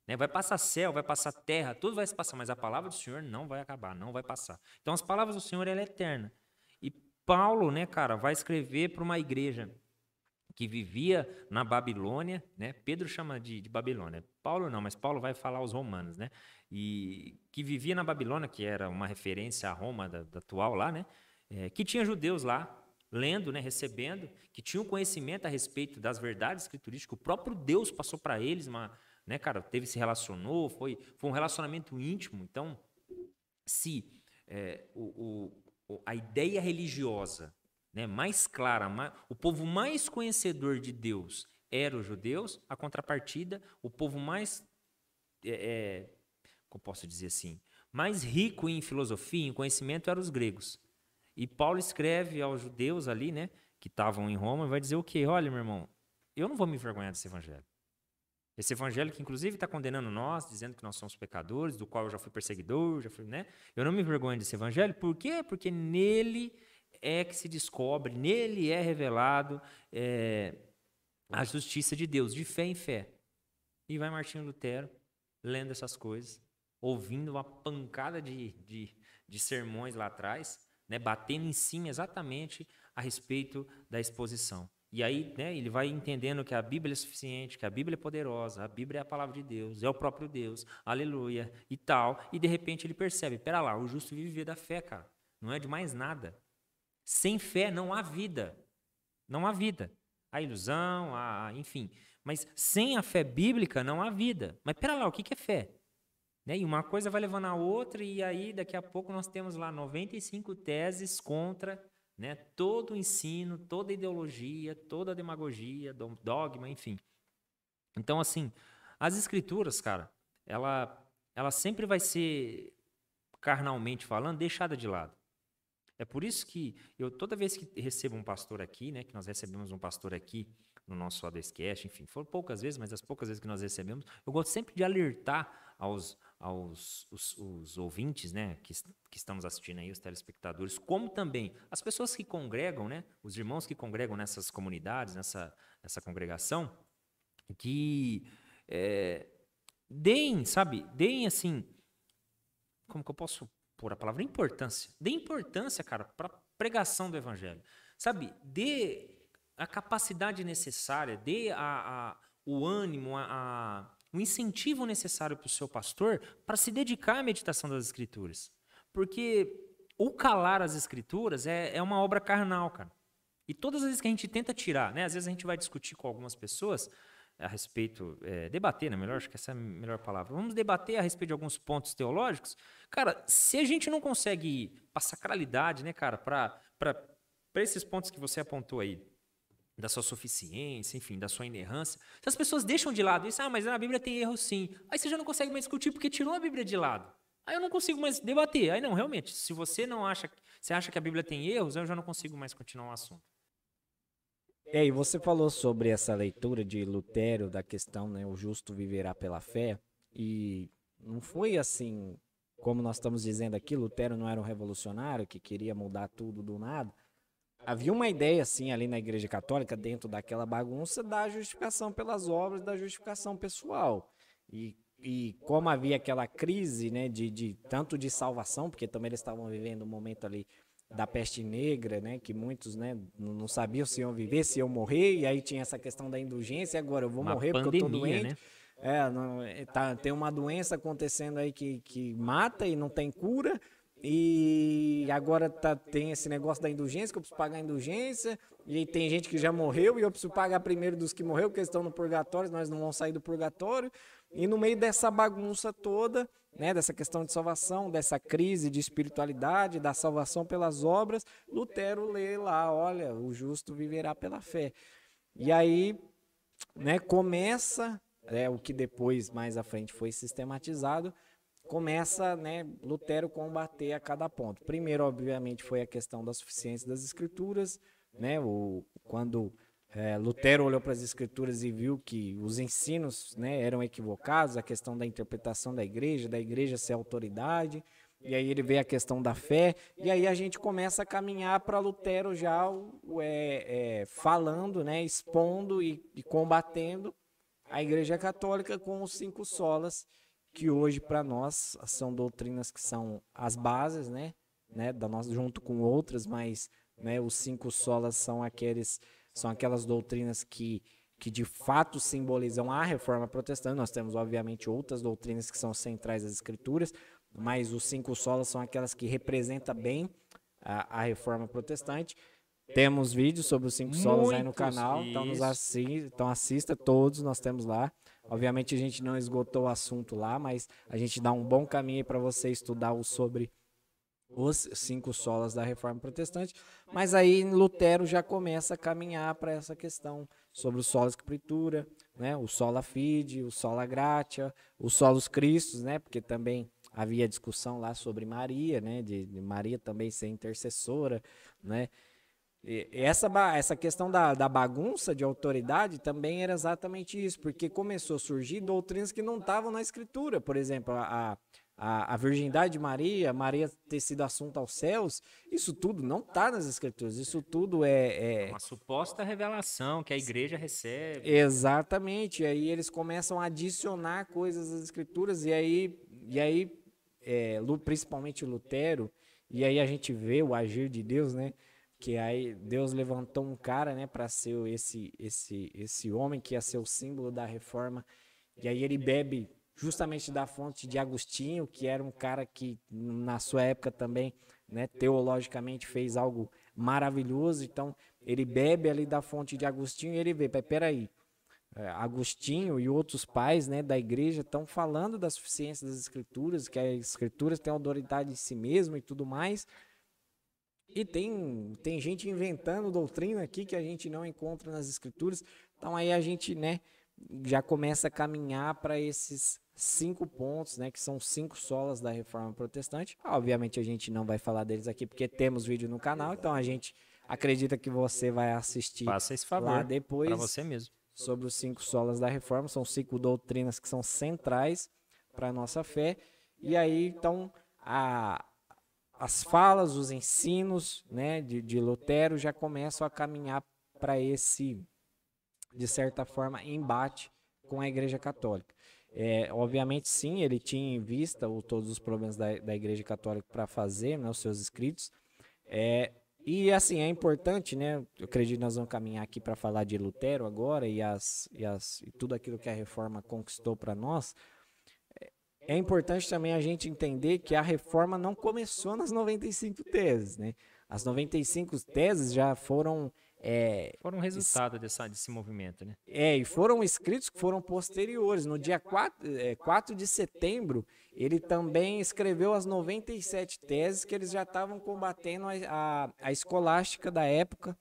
Né? Vai passar céu, vai passar terra, tudo vai se passar, mas a palavra do Senhor não vai acabar, não vai passar. Então, as palavras do Senhor, ela é eterna. E Paulo, né, cara, vai escrever para uma igreja que vivia na Babilônia, né? Pedro chama de Babilônia. Paulo não, mas Paulo vai falar aos romanos, né? E que vivia na Babilônia, que era uma referência a Roma da atual lá, né? Que tinha judeus lá, lendo, né, recebendo, que tinham conhecimento a respeito das verdades escriturísticas, o próprio Deus passou para eles, né, cara, se relacionou, foi um relacionamento íntimo. Então, se a ideia religiosa, né, mais clara, o povo mais conhecedor de Deus era os judeus, a contrapartida, o povo mais, como posso dizer assim, mais rico em filosofia, em conhecimento, eram os gregos. E Paulo escreve aos judeus ali, né, que estavam em Roma, e vai dizer o quê? Olha, meu irmão, eu não vou me envergonhar desse evangelho. Esse evangelho que, inclusive, está condenando nós, dizendo que nós somos pecadores, do qual eu já fui perseguidor, né? Eu não me envergonho desse evangelho. Por quê? Porque nele é que se descobre, nele é revelado a justiça de Deus, de fé em fé. E vai Martinho Lutero lendo essas coisas, ouvindo uma pancada de sermões lá atrás, né, batendo em cima exatamente a respeito da exposição. E aí, né, ele vai entendendo que a Bíblia é suficiente, que a Bíblia é poderosa, a Bíblia é a palavra de Deus, é o próprio Deus, aleluia, e tal. E de repente ele percebe, pera lá, o justo vive da fé, cara. Não é de mais nada. Sem fé não há vida. Não há vida. Há ilusão, enfim. Mas sem a fé bíblica não há vida. Mas pera lá, o que é fé? Né? E uma coisa vai levando a outra, e aí daqui a pouco nós temos lá 95 teses contra, né, todo o ensino, toda a ideologia, toda a demagogia, dogma, enfim. Então, assim, as escrituras, cara, ela sempre vai ser, carnalmente falando, deixada de lado. É por isso que toda vez que recebo um pastor aqui, né, que nós recebemos um pastor aqui no nosso Adescast, enfim, foram poucas vezes, mas as poucas vezes que nós recebemos, eu gosto sempre de alertar aos ouvintes, né, que estão nos assistindo aí, os telespectadores, como também as pessoas que congregam, né, os irmãos que congregam nessas comunidades, nessa congregação, que deem assim, como que eu posso pôr a palavra? Importância. Dê importância, cara, para a pregação do evangelho. Sabe, dê a capacidade necessária, dê o ânimo, o incentivo necessário para o seu pastor para se dedicar à meditação das Escrituras. Porque o calar as Escrituras é uma obra carnal, cara. E todas as vezes que a gente tenta tirar, né? Às vezes a gente vai discutir com algumas pessoas a respeito, debater, né? Melhor, acho que essa é a melhor palavra. Vamos debater a respeito de alguns pontos teológicos. Cara, se a gente não consegue ir para a sacralidade, né, cara, para esses pontos que você apontou aí, da sua suficiência, enfim, da sua inerrância, se as pessoas deixam de lado isso, mas na Bíblia tem erro sim, aí você já não consegue mais discutir porque tirou a Bíblia de lado. Aí eu não consigo mais debater. Aí não, realmente, se você acha que a Bíblia tem erros, eu já não consigo mais continuar o assunto. E você falou sobre essa leitura de Lutero, da questão, né, o justo viverá pela fé, e não foi assim, como nós estamos dizendo aqui, Lutero não era um revolucionário que queria mudar tudo do nada. Havia uma ideia, assim, ali na Igreja Católica, dentro daquela bagunça, da justificação pelas obras, da justificação pessoal. E como havia aquela crise, né, tanto de salvação, porque também eles estavam vivendo um momento ali da peste negra, né, que muitos, né, não sabiam se iam viver, se iam morrer, e aí tinha essa questão da indulgência, e agora eu vou morrer porque eu tô doente. Né? Tem uma doença acontecendo aí que mata e não tem cura, e agora tem esse negócio da indulgência, que eu preciso pagar a indulgência, e tem gente que já morreu, e eu preciso pagar primeiro dos que morreu, porque eles estão no purgatório, nós não vamos sair do purgatório, e no meio dessa bagunça toda, né, dessa questão de salvação, dessa crise de espiritualidade, da salvação pelas obras, Lutero lê lá, olha, o justo viverá pela fé. E aí, né, começa, o que depois, mais à frente, foi sistematizado, começa, né, Lutero combater a cada ponto. Primeiro, obviamente, foi a questão da suficiência das escrituras, né, quando Lutero olhou para as escrituras e viu que os ensinos, né, eram equivocados, a questão da interpretação da igreja ser autoridade, e aí ele vê a questão da fé, e aí a gente começa a caminhar para Lutero já falando, né, expondo e combatendo a Igreja Católica com os 5 solas, que hoje para nós são doutrinas que são as bases, né, da nossa, junto com outras, mas, né, os 5 solas são aqueles são aquelas doutrinas que de fato simbolizam a reforma protestante. Nós temos, obviamente, outras doutrinas que são centrais às escrituras, mas os 5 solas são aquelas que representam bem a reforma protestante. Temos vídeos sobre os 5 solas aí no canal, então assista todos, nós temos lá. Obviamente a gente não esgotou o assunto lá, mas a gente dá um bom caminho para você estudar sobre os 5 solas da Reforma Protestante. Mas aí Lutero já começa a caminhar para essa questão sobre o sola escritura, né? O sola fide, o sola gratia, o solos Christus, né? Porque também havia discussão lá sobre Maria, né? De Maria também ser intercessora, né? E essa questão da bagunça de autoridade também era exatamente isso, porque começou a surgir doutrinas que não estavam na escritura. Por exemplo, a virgindade de Maria, Maria ter sido assunta aos céus, isso tudo não está nas escrituras, isso tudo É uma suposta revelação que a igreja recebe. Exatamente, e aí eles começam a adicionar coisas às escrituras, e aí principalmente Lutero, e aí a gente vê o agir de Deus, né? Que aí Deus levantou um cara, né, para ser esse homem que ia ser o símbolo da reforma. E aí ele bebe justamente da fonte de Agostinho, que era um cara que na sua época também, né, teologicamente fez algo maravilhoso. Então ele bebe ali da fonte de Agostinho e ele vê, peraí, Agostinho e outros pais, né, da igreja estão falando da suficiência das escrituras, que as escrituras têm autoridade em si mesmo e tudo mais. E tem gente inventando doutrina aqui que a gente não encontra nas escrituras. Então aí a gente, né, já começa a caminhar para esses 5 pontos, né, que são 5 solas da Reforma Protestante. Obviamente a gente não vai falar deles aqui porque temos vídeo no canal, então a gente acredita que você vai assistir Faça esse favor lá depois para você mesmo. Sobre os 5 solas da Reforma. São 5 doutrinas que são centrais para a nossa fé. E aí, então, as falas, os ensinos, né, de Lutero já começam a caminhar para esse, de certa forma, embate com a Igreja Católica. Obviamente, sim, ele tinha em vista todos os problemas da Igreja Católica para fazer, né, os seus escritos. E assim, é importante, né? Eu acredito que nós vamos caminhar aqui para falar de Lutero agora e tudo aquilo que a Reforma conquistou para nós. É importante também a gente entender que a reforma não começou nas 95 teses, né? As 95 teses já foram... foram resultado desse movimento, né? E foram escritos que foram posteriores. No dia 4 de setembro, ele também escreveu as 97 teses que eles já estavam combatendo a escolástica da época,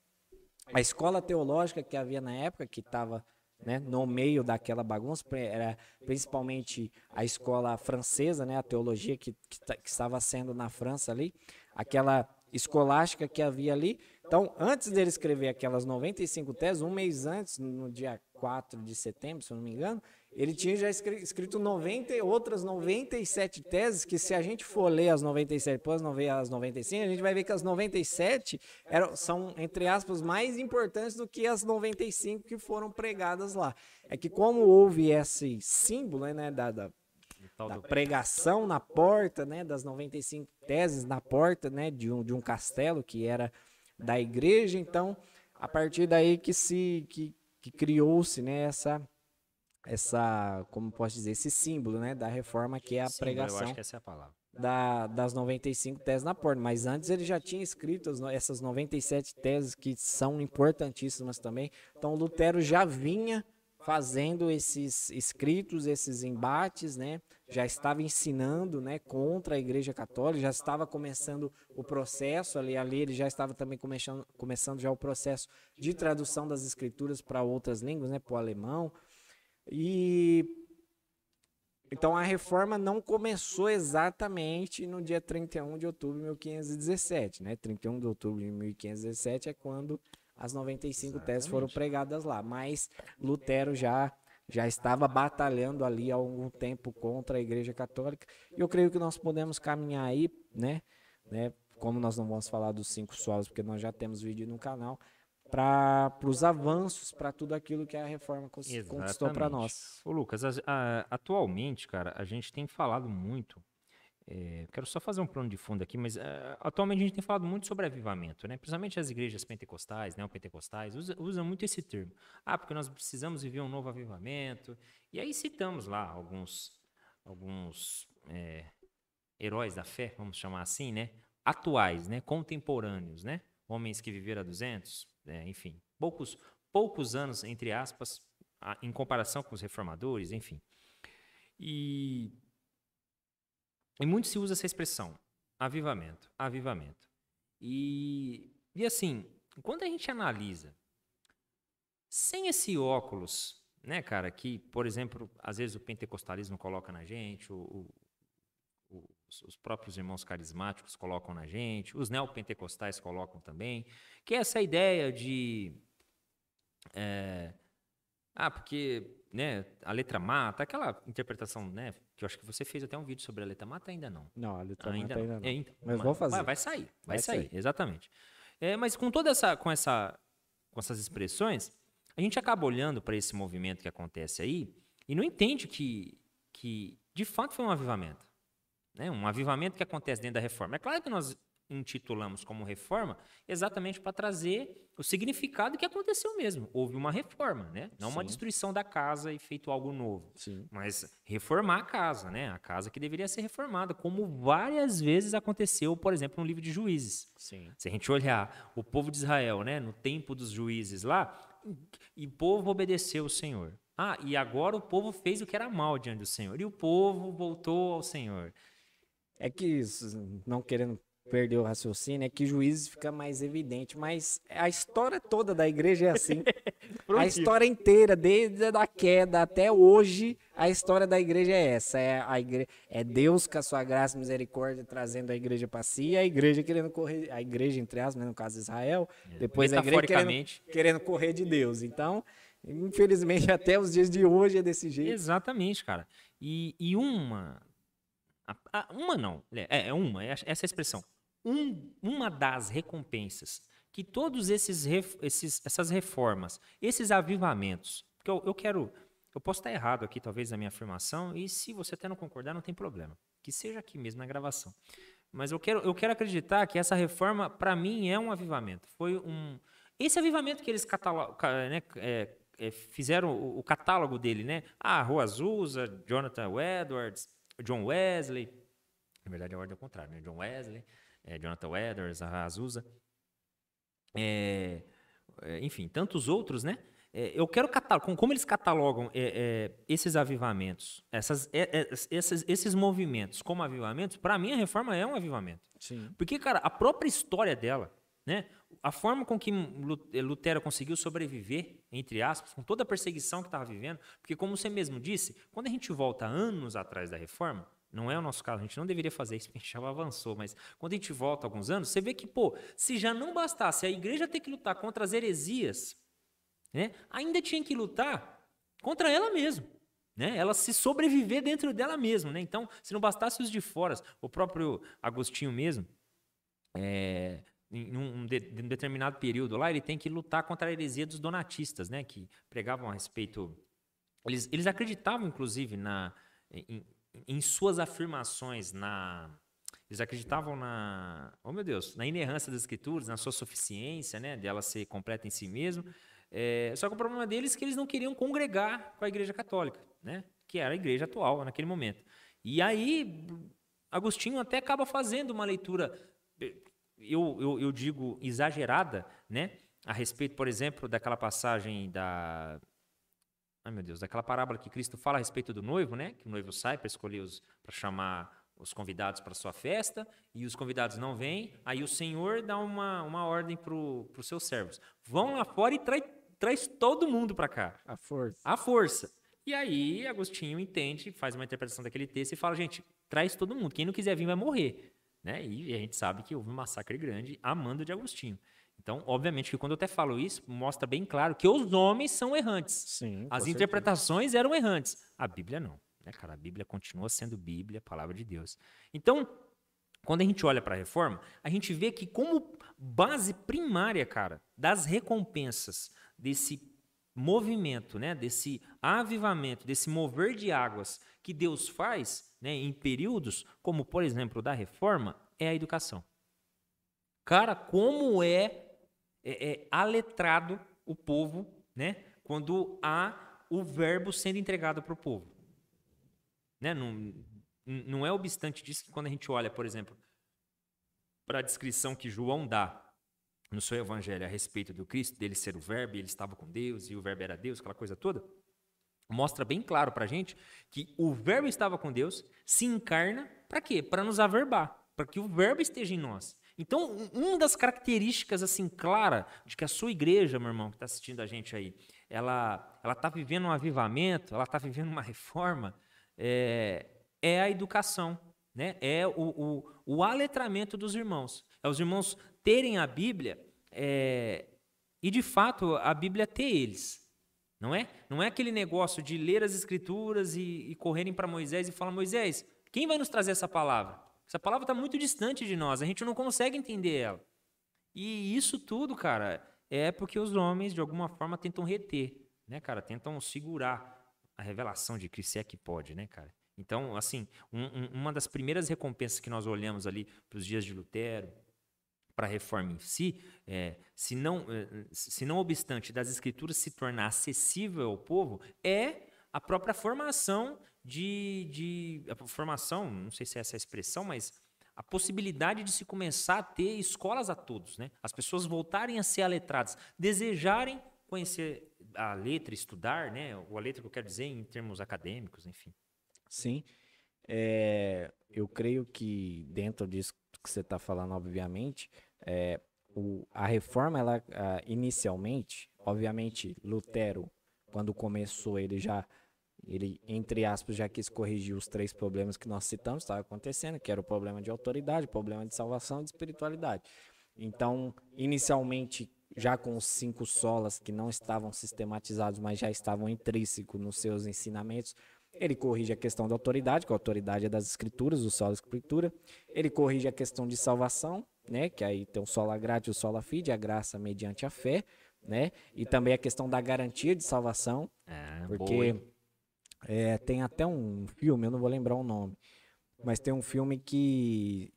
a escola teológica que havia na época, que estava... né, no meio daquela bagunça, era principalmente a escola francesa, né, a teologia que estava sendo na França ali, aquela escolástica que havia ali. Então, antes dele escrever aquelas 95 teses, um mês antes, no dia 4 de setembro, se eu não me engano, ele tinha já escrito outras 97 teses, que se a gente for ler as 97, depois não ver as 95, a gente vai ver que as 97 são, entre aspas, mais importantes do que as 95 que foram pregadas lá. É que como houve esse símbolo, né, da pregação na porta, né, das 95 teses na porta, né, de um castelo que era da igreja, então, a partir daí que criou-se, né, como posso dizer, esse símbolo, né, da reforma, que é a pregação. Eu acho que essa é a palavra. Das 95 teses na porta, mas antes ele já tinha escrito essas 97 teses que são importantíssimas também. Então Lutero já vinha fazendo esses escritos, esses embates, né? Já estava ensinando, né, contra a Igreja Católica, já estava começando o processo ali ele já estava também começando já o processo de tradução das escrituras para outras línguas, né, para o alemão. E então a reforma não começou exatamente no dia 31 de outubro de 1517, né? 31 de outubro de 1517 é quando as 95 teses foram pregadas lá, mas Lutero já estava batalhando ali há algum tempo contra a Igreja Católica. E eu creio que nós podemos caminhar aí, né? Como nós não vamos falar dos 5 solas, porque nós já temos vídeo no canal, para os avanços, para tudo aquilo que a reforma conquistou para nós. Ô Lucas, atualmente, cara, a gente tem falado muito Quero só fazer um plano de fundo aqui, mas atualmente a gente tem falado muito sobre avivamento, né? Principalmente as igrejas pentecostais, neopentecostais, usam muito esse termo. Porque nós precisamos viver um novo avivamento. E aí citamos lá alguns heróis da fé, vamos chamar assim, né? Atuais, né? Contemporâneos, né? Homens que viveram há 200, enfim, poucos anos, entre aspas, em comparação com os reformadores, enfim. E muito se usa essa expressão, avivamento. E assim, quando a gente analisa, sem esse óculos, né, cara, que, por exemplo, às vezes o pentecostalismo coloca na gente, os próprios irmãos carismáticos colocam na gente, os neopentecostais colocam também, que é essa ideia de... porque, né, a letra mata, aquela interpretação, né, que eu acho que você fez até um vídeo sobre a letra mata, ainda não. Não, a letra mata ainda não. Então, mas vou fazer. Vai sair, exatamente. Mas com toda com essas expressões, a gente acaba olhando para esse movimento que acontece aí e não entende que de fato foi um avivamento, né? Um avivamento que acontece dentro da reforma. É claro que nós intitulamos como reforma exatamente para trazer o significado que aconteceu mesmo. Houve uma reforma, né? Não uma destruição da casa e feito algo novo. Sim. Mas reformar a casa, né? A casa que deveria ser reformada, como várias vezes aconteceu, por exemplo, no livro de Juízes. Sim. Se a gente olhar o povo de Israel, né? No tempo dos juízes lá, e o povo obedeceu o Senhor. E agora o povo fez o que era mal diante do Senhor. E o povo voltou ao Senhor. É que, não querendo perder o raciocínio, é que Juízes fica mais evidente, mas a história toda da igreja é assim. A história inteira, desde a queda até hoje, a história da igreja é essa. É Deus com a sua graça e misericórdia trazendo a igreja para si, e a igreja querendo correr, a igreja entre aspas, né, no caso de Israel, depois a igreja querendo correr de Deus. Então, infelizmente, até os dias de hoje é desse jeito. Exatamente, cara. E essa expressão. Uma das recompensas que todos essas reformas, esses avivamentos, porque eu posso estar errado aqui, talvez, na minha afirmação, e se você até não concordar, não tem problema. Que seja aqui mesmo na gravação. Mas eu quero acreditar que essa reforma, para mim, é um avivamento. Esse avivamento que eles fizeram o catálogo dele, né? Rua Azusa, Jonathan Edwards, John Wesley. Na verdade, a ordem é o contrário, né? John Wesley, Jonathan Edwards, Azusa. Enfim, tantos outros, né? Eu quero como eles catalogam esses avivamentos, esses movimentos como avivamentos, para mim a reforma é um avivamento. Sim. Porque, cara, a própria história dela, né? A forma com que Lutero conseguiu sobreviver, entre aspas, com toda a perseguição que estava vivendo, porque como você mesmo disse, quando a gente volta anos atrás da reforma, não é o nosso caso, a gente não deveria fazer isso, porque a gente já avançou, mas quando a gente volta alguns anos, você vê que, se já não bastasse a igreja ter que lutar contra as heresias, né, ainda tinha que lutar contra ela mesma, né, ela se sobreviver dentro dela mesma, né? Então, se não bastasse os de fora, o próprio Agostinho mesmo, em um determinado período lá, ele tem que lutar contra a heresia dos donatistas, né, que pregavam a respeito... Eles acreditavam, inclusive, em suas afirmações, eles acreditavam na inerrância das escrituras, na sua suficiência, né, dela ser completa em si mesmo. Só que o problema deles é que eles não queriam congregar com a igreja católica, né, que era a igreja atual naquele momento. E aí, Agostinho até acaba fazendo uma leitura, eu digo exagerada, né, a respeito, por exemplo, daquela passagem daquela parábola que Cristo fala a respeito do noivo, né? Que o noivo sai para escolher para chamar os convidados para sua festa, e os convidados não vêm, aí o Senhor dá uma ordem para os seus servos. Vão lá fora e traz todo mundo para cá. A força. E aí Agostinho entende, faz uma interpretação daquele texto e fala, gente, traz todo mundo. Quem não quiser vir vai morrer. Né? E a gente sabe que houve um massacre grande a mando de Agostinho. Então, obviamente, que quando eu até falo isso, mostra bem claro que os homens são errantes. Sim, as interpretações eram errantes. A Bíblia não. Né, cara? A Bíblia continua sendo Bíblia, a palavra de Deus. Então, quando a gente olha para a reforma, a gente vê que como base primária, cara, das recompensas desse movimento, né, desse avivamento, desse mover de águas que Deus faz, né, em períodos, como por exemplo da reforma, é a educação. Cara, como é aletrado o povo, né, quando há o verbo sendo entregado para o povo. Né? Não é obstante disso que quando a gente olha, por exemplo, para a descrição que João dá no seu evangelho a respeito do Cristo, dele ser o verbo, e ele estava com Deus, e o verbo era Deus, aquela coisa toda, mostra bem claro para a gente que o verbo estava com Deus, se encarna, para quê? Para nos averbar, para que o verbo esteja em nós. Então, uma das características assim clara de que a sua igreja, meu irmão, que está assistindo a gente aí, ela está vivendo um avivamento, ela está vivendo uma reforma, é a educação, né? É o aletramento dos irmãos. É os irmãos terem a Bíblia e, de fato, a Bíblia ter eles. Não é? Não é aquele negócio de ler as Escrituras e correrem para Moisés e falar, Moisés, quem vai nos trazer essa palavra? Essa palavra está muito distante de nós, a gente não consegue entender ela. E isso tudo, cara, é porque os homens, de alguma forma, tentam reter, né, cara? Tentam segurar a revelação de Cristo, se é que pode, né, cara? Então, assim, uma das primeiras recompensas que nós olhamos ali para os dias de Lutero, para a reforma em si, se não obstante das Escrituras se tornar acessível ao povo, é a própria formação a formação, não sei se é essa a expressão, mas a possibilidade de se começar a ter escolas a todos, né? As pessoas voltarem a ser aletradas, desejarem conhecer a letra, estudar, né? Ou a letra que eu quero dizer em termos acadêmicos, enfim. Sim. Eu creio que dentro disso que você está falando, obviamente, a reforma, ela inicialmente, obviamente, Lutero, quando começou, ele, entre aspas, já quis corrigir os 3 problemas que nós citamos, estava acontecendo, que era o problema de autoridade, o problema de salvação e de espiritualidade. Então, inicialmente, já com os 5 solas que não estavam sistematizados, mas já estavam intrínsecos nos seus ensinamentos, ele corrige a questão da autoridade, que a autoridade é das escrituras, o sola escritura. Ele corrige a questão de salvação, né, que aí tem o sola gratia e o sola fide, a graça mediante a fé, né, e também a questão da garantia de salvação, porque tem até um filme, eu não vou lembrar o nome, mas tem um filme que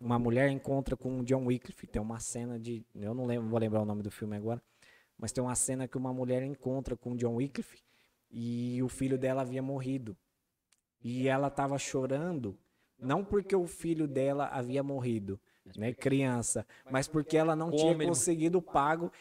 uma mulher encontra com o John Wycliffe, tem uma cena eu não vou lembrar o nome do filme agora, mas tem uma cena que uma mulher encontra com o John Wycliffe e o filho dela havia morrido. E ela estava chorando, não porque o filho dela havia morrido, né, criança, mas porque ela não tinha conseguido pago,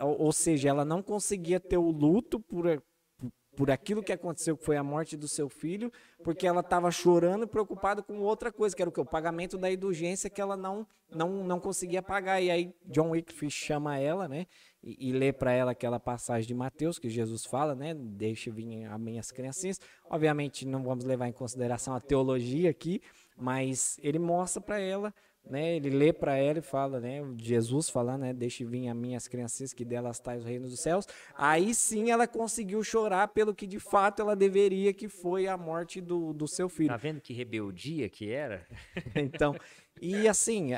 ou seja, ela não conseguia ter o luto por aquilo que aconteceu, que foi a morte do seu filho, porque ela estava chorando e preocupada com outra coisa, que era o pagamento da indulgência que ela não conseguia pagar. E aí John Wycliffe chama ela, né, e lê para ela aquela passagem de Mateus, que Jesus fala, né, deixe vir a minhas criancinhas. Obviamente não vamos levar em consideração a teologia aqui, mas ele mostra para ela, né, ele lê para ela e fala, né, Jesus falando, né, deixe vir a minhas criancinhas, que delas está o reino dos céus. Aí sim ela conseguiu chorar pelo que de fato ela deveria, que foi a morte do seu filho. Tá vendo que rebeldia que era? Então, e assim,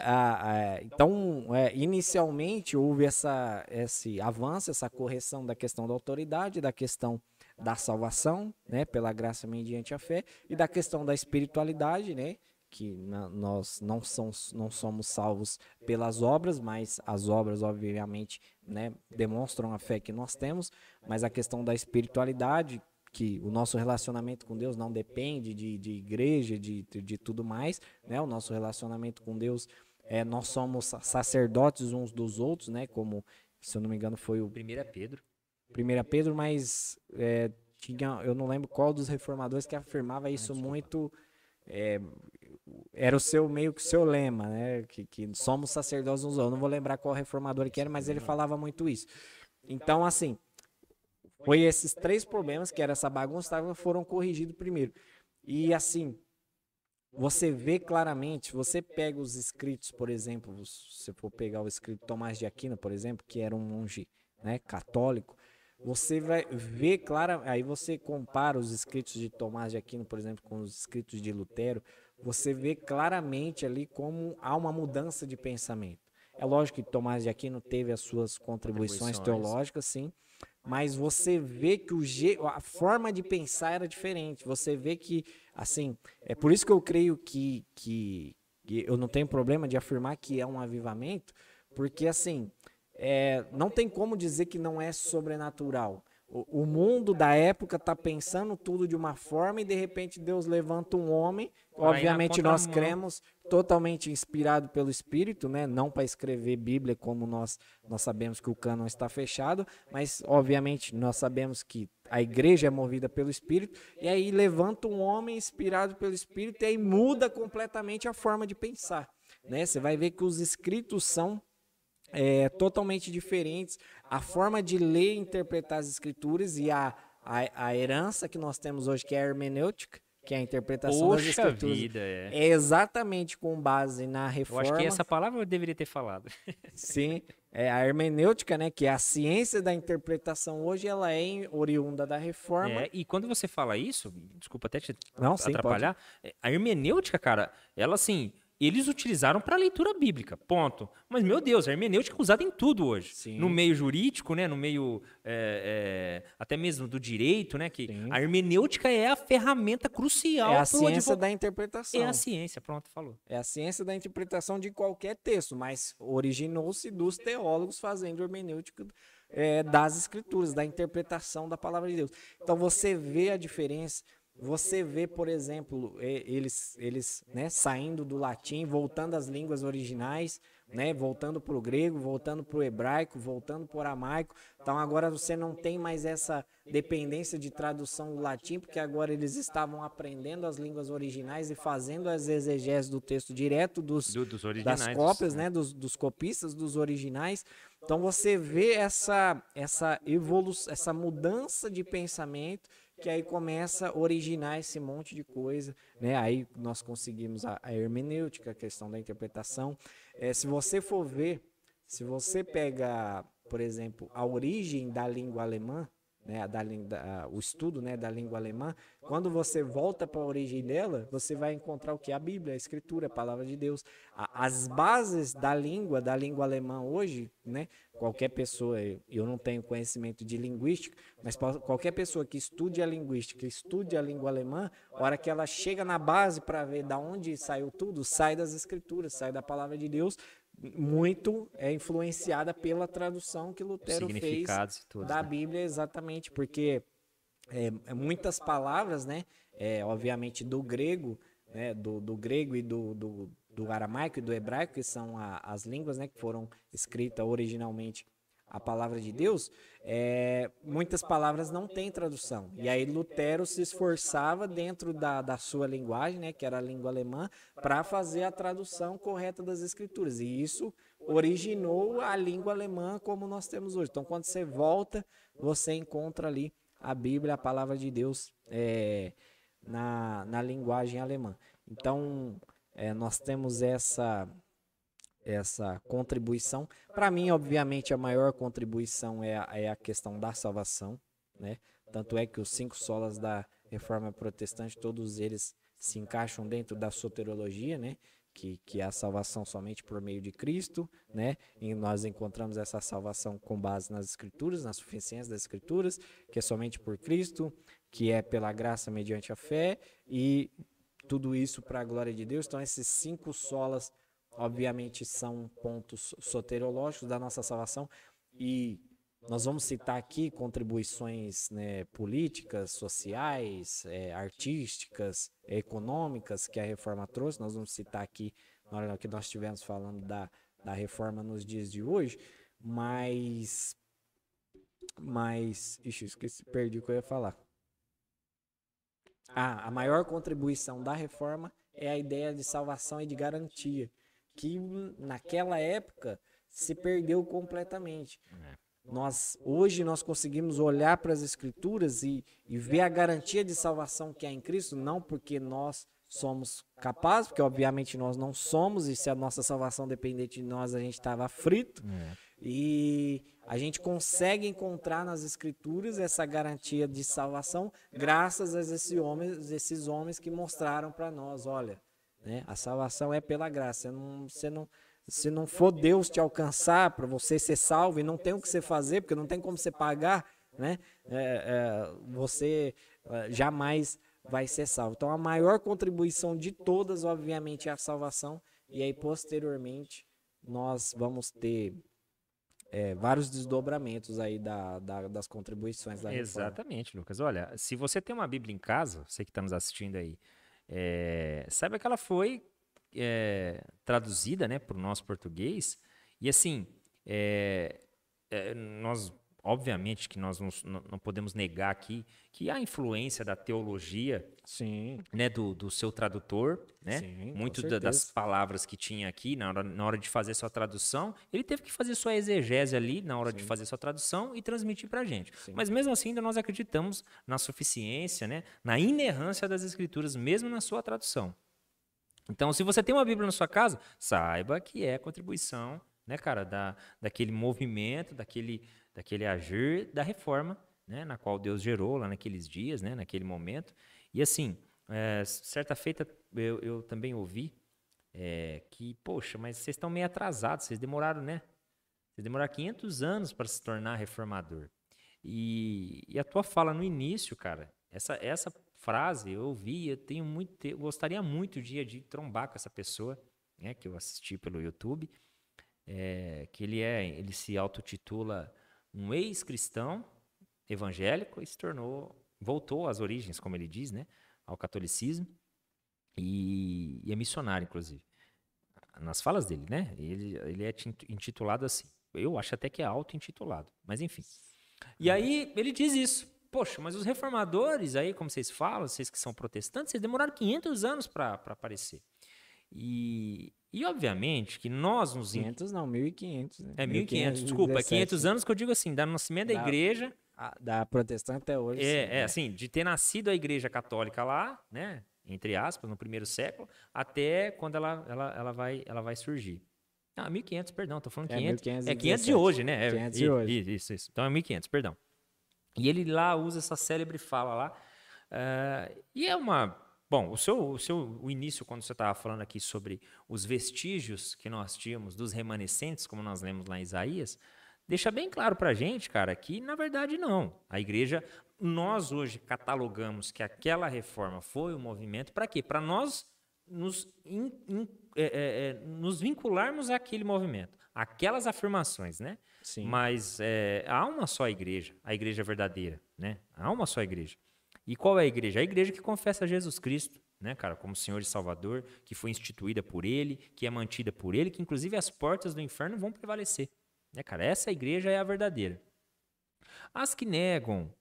inicialmente houve esse avanço, essa correção da questão da autoridade, da questão da salvação, né, pela graça mediante a fé, e da questão da espiritualidade, né, que nós não somos salvos pelas obras, mas as obras, obviamente, né, demonstram a fé que nós temos, mas a questão da espiritualidade, que o nosso relacionamento com Deus não depende de igreja, de tudo mais, né? O nosso relacionamento com Deus, nós somos sacerdotes uns dos outros, né? Como, se eu não me engano, foi o 1 Pedro. 1 Pedro, mas eu não lembro qual dos reformadores que afirmava isso muito. Era meio que o seu lema, né? Que somos sacerdotes uns dos outros. Eu não vou lembrar qual reformador que era, mas ele falava muito isso. Então, assim, foi esses 3 problemas, que era essa bagunça, foram corrigidos primeiro. E assim, você vê claramente, você pega os escritos, por exemplo, se você for pegar o escrito Tomás de Aquino, por exemplo, que era um monge, né, católico, você vai ver claramente, aí você compara os escritos de Tomás de Aquino, por exemplo, com os escritos de Lutero, você vê claramente ali como há uma mudança de pensamento. É lógico que Tomás de Aquino teve as suas contribuições teológicas, sim, mas você vê que a forma de pensar era diferente. Você vê que, assim, é por isso que eu creio que eu não tenho problema de afirmar que é um avivamento, porque, assim, não tem como dizer que não é sobrenatural. O mundo da época está pensando tudo de uma forma e de repente Deus levanta um homem. Obviamente nós cremos totalmente inspirado pelo Espírito, né? Não para escrever Bíblia como nós sabemos que o cânon está fechado, mas obviamente nós sabemos que a igreja é movida pelo Espírito, e aí levanta um homem inspirado pelo Espírito e aí muda completamente a forma de pensar, né? Você vai ver que os escritos são totalmente diferentes, a forma de ler e interpretar as escrituras e a herança que nós temos hoje, que é a hermenêutica, que é a interpretação das escrituras, é exatamente com base na reforma. Eu acho que essa palavra eu deveria ter falado. Sim, a hermenêutica, né, que é a ciência da interpretação hoje, ela é oriunda da reforma. E quando você fala isso, desculpa até te atrapalhar, a hermenêutica, cara, ela assim... Eles utilizaram para a leitura bíblica, ponto. Mas, meu Deus, a hermenêutica é usada em tudo hoje. Sim. No meio jurídico, né? No meio até mesmo do direito, né? Que a hermenêutica é a ferramenta crucial. É a ciência da interpretação. É a ciência, pronto, falou. É a ciência da interpretação de qualquer texto, mas originou-se dos teólogos fazendo hermenêutica das escrituras, da interpretação da palavra de Deus. Então, você vê a diferença. Você vê, por exemplo, eles né, saindo do latim, voltando às línguas originais, né, voltando para o grego, voltando para o hebraico, voltando para o aramaico. Então agora você não tem mais essa dependência de tradução do latim, porque agora eles estavam aprendendo as línguas originais e fazendo as exegeses do texto direto das cópias, né, dos copistas, dos originais. Então você vê essa evolução, essa mudança de pensamento, que aí começa a originar esse monte de coisa, né? Aí nós conseguimos a hermenêutica, a questão da interpretação. Se você for ver, se você pega, por exemplo, a origem da língua alemã, né, o estudo, né, da língua alemã, quando você volta para a origem dela, você vai encontrar o que? A Bíblia, a Escritura, a Palavra de Deus. As bases da língua alemã hoje, né, qualquer pessoa, eu não tenho conhecimento de linguística, mas qualquer pessoa que estude a linguística, estude a língua alemã, a hora que ela chega na base para ver de onde saiu tudo, sai das Escrituras, sai da Palavra de Deus, muito influenciada pela tradução que Lutero fez da Bíblia, exatamente, porque muitas palavras, né, obviamente do grego, né, do grego e do aramaico e do hebraico, que são as línguas, né, que foram escritas originalmente a palavra de Deus, muitas palavras não têm tradução. E aí Lutero se esforçava dentro da sua linguagem, né, que era a língua alemã, para fazer a tradução correta das escrituras. E isso originou a língua alemã como nós temos hoje. Então, quando você volta, você encontra ali a Bíblia, a palavra de Deus, na linguagem alemã. Então, nós temos essa contribuição. Para mim, obviamente, a maior contribuição é a questão da salvação, né? Tanto é que os 5 solas da Reforma Protestante, todos eles se encaixam dentro da soteriologia, né? Que é a salvação somente por meio de Cristo, né? E nós encontramos essa salvação com base nas Escrituras, na suficiência das Escrituras, que é somente por Cristo, que é pela graça mediante a fé, e tudo isso para a glória de Deus. Então, esses 5 solas obviamente são pontos soteriológicos da nossa salvação, e nós vamos citar aqui contribuições, né, políticas, sociais, artísticas, econômicas que a reforma trouxe. Nós vamos citar aqui na hora que nós estivemos falando da reforma nos dias de hoje, mas perdi o que eu ia falar. A maior contribuição da reforma é a ideia de salvação e de garantia, que naquela época se perdeu completamente. Hoje nós conseguimos olhar para as Escrituras e ver a garantia de salvação que há em Cristo, não porque nós somos capazes, porque obviamente nós não somos, e se a nossa salvação dependesse de nós, a gente estava frito. E a gente consegue encontrar nas Escrituras essa garantia de salvação graças a esses homens que mostraram para nós, olha, né, a salvação é pela graça. Se não for Deus te alcançar para você ser salvo, e não tem o que você fazer, porque não tem como você pagar né? Você jamais vai ser salvo. Então, a maior contribuição de todas, obviamente, é a salvação. E aí, posteriormente, nós vamos ter vários desdobramentos aí das contribuições da reforma. Exatamente, Lucas. Olha, se você tem uma Bíblia em casa, você que está nos assistindo aí, saiba que ela foi traduzida, né, para o nosso português. E assim, nós, obviamente, que nós não podemos negar aqui que há influência da teologia, Sim, né, do seu tradutor, né? sim, com Muito das certeza. palavras que tinha aqui na hora de fazer sua tradução, ele teve que fazer sua exegese ali na hora de Sim. fazer sua tradução e transmitir para a gente. Sim. Mas mesmo assim, ainda nós acreditamos na suficiência, né, na inerrância das Escrituras, mesmo na sua tradução. Então, se você tem uma Bíblia na sua casa, saiba que é contribuição, né, cara, daquele movimento, daquele agir da reforma, né, na qual Deus gerou lá naqueles dias, né, naquele momento. E assim, certa feita eu também ouvi que, poxa, mas vocês estão meio atrasados, vocês demoraram, né? Vocês demoraram 500 anos para se tornar reformador. E a tua fala no início, cara, essa frase eu ouvi, eu gostaria muito de trombar com essa pessoa, né, que eu assisti pelo YouTube, que ele se autotitula um ex-cristão evangélico e voltou às origens, como ele diz, né, ao catolicismo e é missionário, inclusive. Nas falas dele, né, ele é intitulado assim. Eu acho até que é auto-intitulado, mas enfim. E aí ele diz isso. Poxa, mas os reformadores aí, como vocês falam, vocês que são protestantes, vocês demoraram 500 anos para aparecer. E obviamente que nós nos... 500 não, 1500, né? 1500, desculpa, é 500 né? anos que eu digo assim, da nascimento da igreja... Da protestante até hoje, sim, né? assim, de ter nascido a igreja católica lá, né, entre aspas, no primeiro século, até quando ela vai surgir. 1500, perdão, tô falando 500. 500 de hoje, né? 500 de hoje. Isso. Então é 1500, perdão. E ele lá usa essa célebre fala lá. E é uma... Bom, o início, quando você estava falando aqui sobre os vestígios que nós tínhamos dos remanescentes, como nós lemos lá em Isaías, deixa bem claro para a gente, cara, que na verdade não. A igreja, nós hoje catalogamos que aquela reforma foi um movimento para quê? Para nós nos vincularmos àquele movimento, aquelas afirmações, né? Sim. Mas há uma só igreja, a igreja verdadeira, né? Há uma só igreja. E qual é a igreja? A igreja que confessa Jesus Cristo, né, cara, como Senhor e Salvador, que foi instituída por Ele, que é mantida por Ele, que inclusive as portas do inferno vão prevalecer. Né, cara? Essa igreja é a verdadeira. As que negam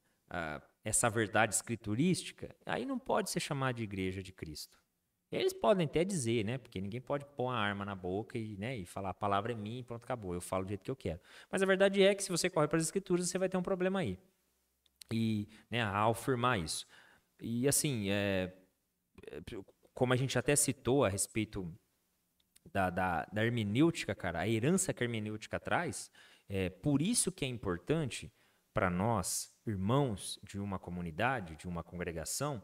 essa verdade escriturística, aí não pode ser chamada de igreja de Cristo. Eles podem até dizer, né? Porque ninguém pode pôr uma arma na boca e falar a palavra é minha e pronto, acabou. Eu falo do jeito que eu quero. Mas a verdade é que se você corre para as escrituras, você vai ter um problema aí. E, né, ao afirmar isso. E assim, como a gente até citou a respeito da hermenêutica, cara, a herança que a hermenêutica traz, por isso que é importante para nós, irmãos de uma comunidade, de uma congregação,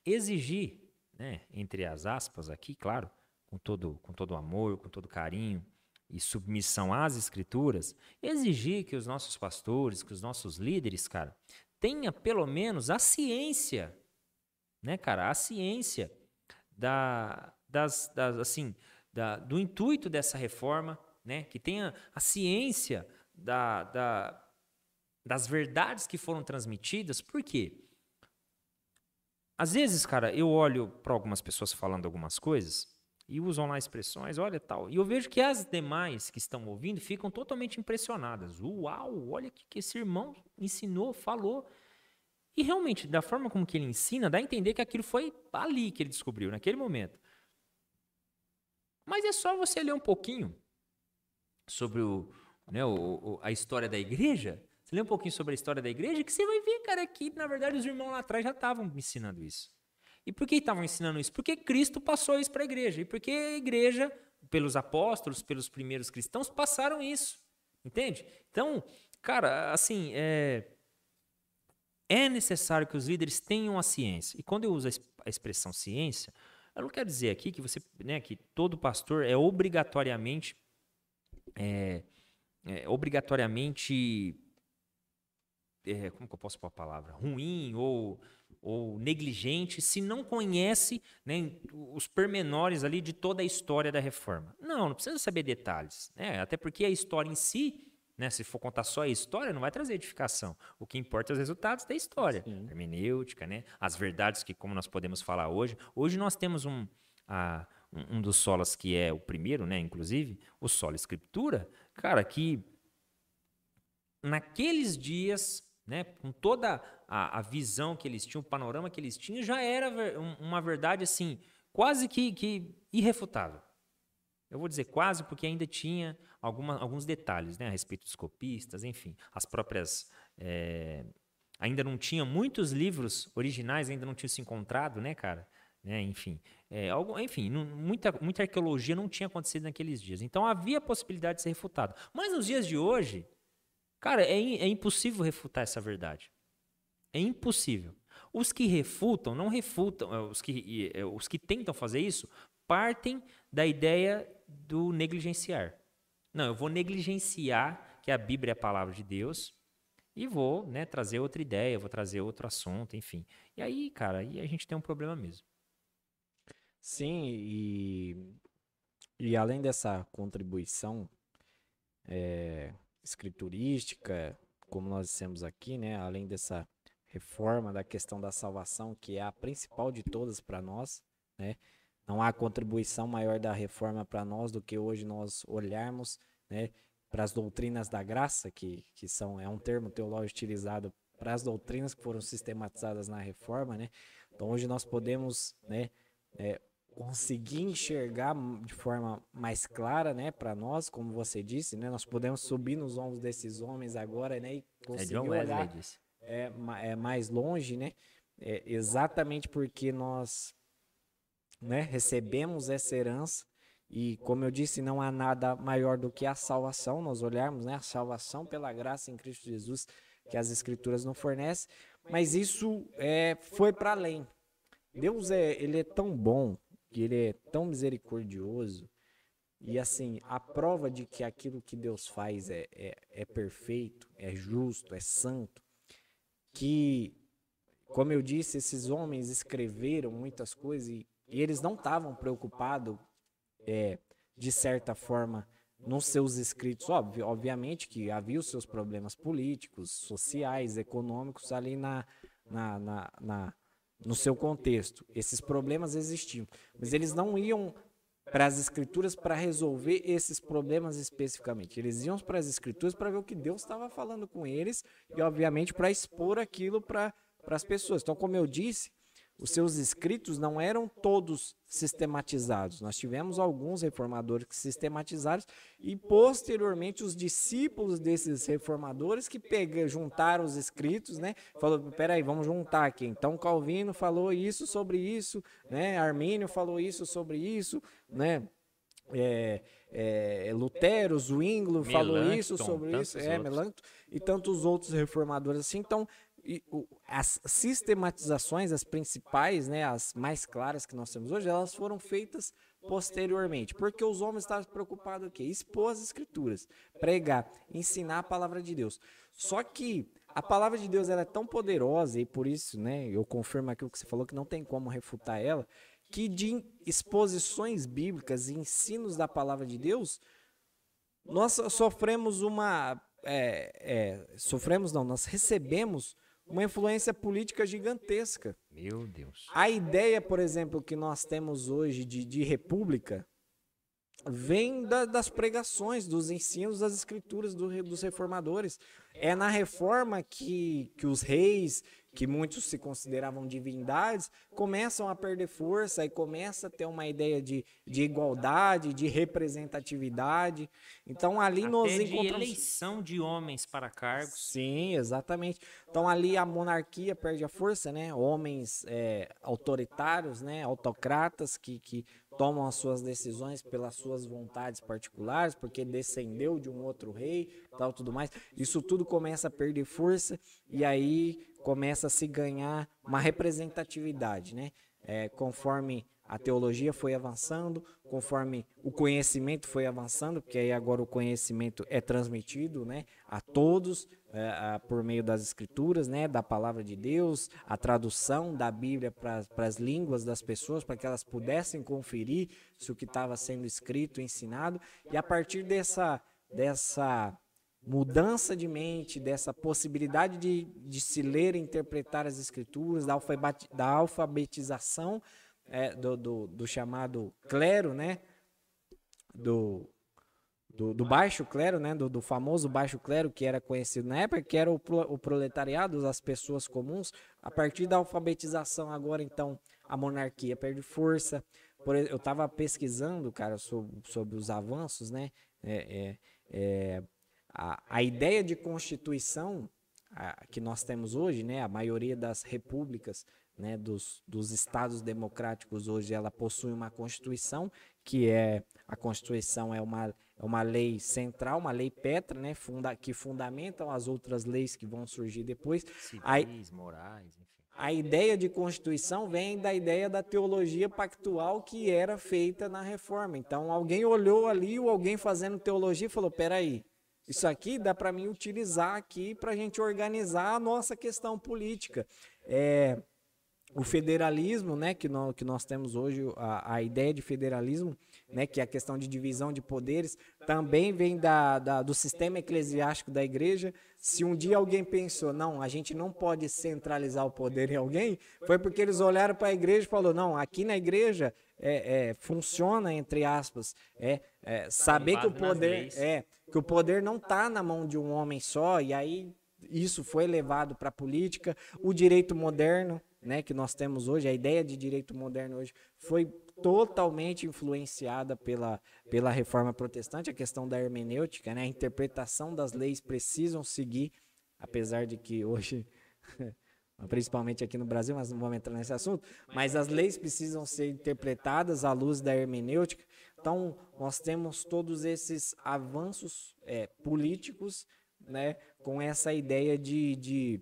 exigir, né, entre as aspas aqui, claro, com todo amor, com todo carinho e submissão às escrituras, exigir que os nossos pastores, que os nossos líderes, cara, tenha pelo menos a ciência, né, cara, a ciência do intuito dessa reforma, né, que tenha a ciência das verdades que foram transmitidas. Por quê? Às vezes, cara, eu olho para algumas pessoas falando algumas coisas e usam lá expressões, olha tal, e eu vejo que as demais que estão ouvindo ficam totalmente impressionadas. Uau, olha o que esse irmão ensinou, falou. E realmente, da forma como que ele ensina, dá a entender que aquilo foi ali que ele descobriu, naquele momento. Mas é só você ler um pouquinho sobre a história da igreja. Você lê um pouquinho sobre a história da igreja que você vai ver, cara, que na verdade os irmãos lá atrás já estavam ensinando isso. E por que estavam ensinando isso? Porque Cristo passou isso para a igreja. E porque a igreja, pelos apóstolos, pelos primeiros cristãos, passaram isso. Entende? Então, cara, assim, é necessário que os líderes tenham a ciência. E quando eu uso a expressão ciência, eu não quero dizer aqui que que todo pastor é obrigatoriamente como que eu posso pôr a palavra? Ruim ou negligente se não conhece, né, os pormenores ali de toda a história da reforma. Não precisa saber detalhes, né? Até porque a história em si, né, se for contar só a história, não vai trazer edificação. O que importa é os resultados da história. Sim. Hermenêutica, né? As verdades que, como nós podemos falar hoje. Hoje nós temos um dos solas que é o primeiro, né, inclusive, o sola escritura, cara, que naqueles dias, né, com toda a visão que eles tinham, o panorama que eles tinham, já era uma verdade assim, quase que irrefutável. Eu vou dizer quase porque ainda tinha alguns detalhes, né, a respeito dos copistas, enfim, as próprias... ainda não tinha muitos livros originais, ainda não tinham se encontrado, né, cara? Né, enfim, muita arqueologia não tinha acontecido naqueles dias. Então havia a possibilidade de ser refutado. Mas nos dias de hoje, cara, é impossível refutar essa verdade. É impossível. Os que refutam, não refutam, os que tentam fazer isso, partem da ideia do negligenciar. Não, eu vou negligenciar que a Bíblia é a palavra de Deus e vou, né, trazer outra ideia, vou trazer outro assunto, enfim. E aí, cara, aí a gente tem um problema mesmo. Sim, e além dessa contribuição escriturística, como nós dissemos aqui, né, além dessa reforma da questão da salvação, que é a principal de todas para nós, né, não há contribuição maior da reforma para nós do que hoje nós olharmos, né, para as doutrinas da graça, que é um termo teológico utilizado para as doutrinas que foram sistematizadas na reforma, né? Então hoje nós podemos, né, conseguir enxergar de forma mais clara, né, para nós, como você disse, né, nós podemos subir nos ombros desses homens agora, né, e conseguir olhar mais longe, né, exatamente porque nós, né, recebemos essa herança e, como eu disse, não há nada maior do que a salvação. Nós olharmos, né, a salvação pela graça em Cristo Jesus que as Escrituras não fornecem, mas isso foi para além. Deus ele é tão bom, que ele é tão misericordioso, e assim, a prova de que aquilo que Deus faz é perfeito, é justo, é santo, que, como eu disse, esses homens escreveram muitas coisas e eles não estavam preocupados, de certa forma, nos seus escritos. Obviamente que havia os seus problemas políticos, sociais, econômicos ali no seu contexto. Esses problemas existiam, mas eles não iam para as escrituras para resolver esses problemas especificamente. Eles iam para as escrituras para ver o que Deus estava falando com eles e, obviamente, para expor aquilo para as pessoas. Então, como eu disse, os seus escritos não eram todos sistematizados. Nós tivemos alguns reformadores que sistematizaram e, posteriormente, os discípulos desses reformadores que juntaram os escritos, né? Falou, peraí, vamos juntar aqui. Então, Calvino falou isso sobre isso, né? Armínio falou isso sobre isso, né? Lutero, Zwinglio falou isso sobre isso, Melanchthon e tantos outros reformadores assim. Então, as sistematizações, as principais, né, as mais claras que nós temos hoje, elas foram feitas posteriormente, porque os homens estavam preocupados o quê? Expor as escrituras, pregar, ensinar a palavra de Deus. Só que a palavra de Deus ela é tão poderosa, e por isso, né, eu confirmo aquilo que você falou, que não tem como refutar ela, que de exposições bíblicas e ensinos da palavra de Deus, nós sofremos nós recebemos uma influência política gigantesca. Meu Deus. A ideia, por exemplo, que nós temos hoje de república vem das pregações, dos ensinos das escrituras dos reformadores. É na reforma que os reis, que muitos se consideravam divindades, começam a perder força e começa a ter uma ideia de igualdade, de representatividade. Então ali nós encontramos de eleição de homens para cargos. Sim, exatamente. Então ali a monarquia perde a força, né? Homens autoritários, né? Autocratas que tomam as suas decisões pelas suas vontades particulares, porque descendeu de um outro rei, tal, tudo mais. Isso tudo começa a perder força e aí começa a se ganhar uma representatividade, né? Conforme a teologia foi avançando, conforme o conhecimento foi avançando, porque aí agora o conhecimento é transmitido, né, a todos, por meio das escrituras, né, da palavra de Deus, a tradução da Bíblia para as línguas das pessoas, para que elas pudessem conferir se o que estava sendo escrito, ensinado, e a partir dessa mudança de mente, dessa possibilidade de se ler e interpretar as escrituras, da alfabetização do chamado clero, né, do baixo clero, né, do famoso baixo clero, que era conhecido na época, que era o proletariado, as pessoas comuns. A partir da alfabetização agora, então, a monarquia perde força. Eu estava pesquisando, cara, sobre os avanços, né, a ideia de constituição que nós temos hoje, né, a maioria das repúblicas, né, dos estados democráticos hoje, ela possui uma constituição, a constituição é uma lei central, uma lei pétrea, né, que fundamentam as outras leis que vão surgir depois. Civis, morais, enfim. A ideia de constituição vem da ideia da teologia pactual que era feita na reforma. Então, alguém olhou ali, ou alguém fazendo teologia e falou, peraí, isso aqui dá para mim utilizar aqui para a gente organizar a nossa questão política. O federalismo, né, que nós temos hoje, a ideia de federalismo, né, que é a questão de divisão de poderes, também vem do sistema eclesiástico da igreja. Se um dia alguém pensou, não, a gente não pode centralizar o poder em alguém, foi porque eles olharam para a igreja e falaram, não, aqui na igreja funciona, entre aspas, saber que o poder não está na mão de um homem só, e aí isso foi levado para a política. O direito moderno, né, que nós temos hoje, a ideia de direito moderno hoje foi totalmente influenciada pela reforma protestante, a questão da hermenêutica, né, a interpretação das leis precisam seguir, apesar de que hoje, principalmente aqui no Brasil, mas não vamos entrar nesse assunto, mas as leis precisam ser interpretadas à luz da hermenêutica. Então, nós temos todos esses avanços políticos, né, com essa ideia de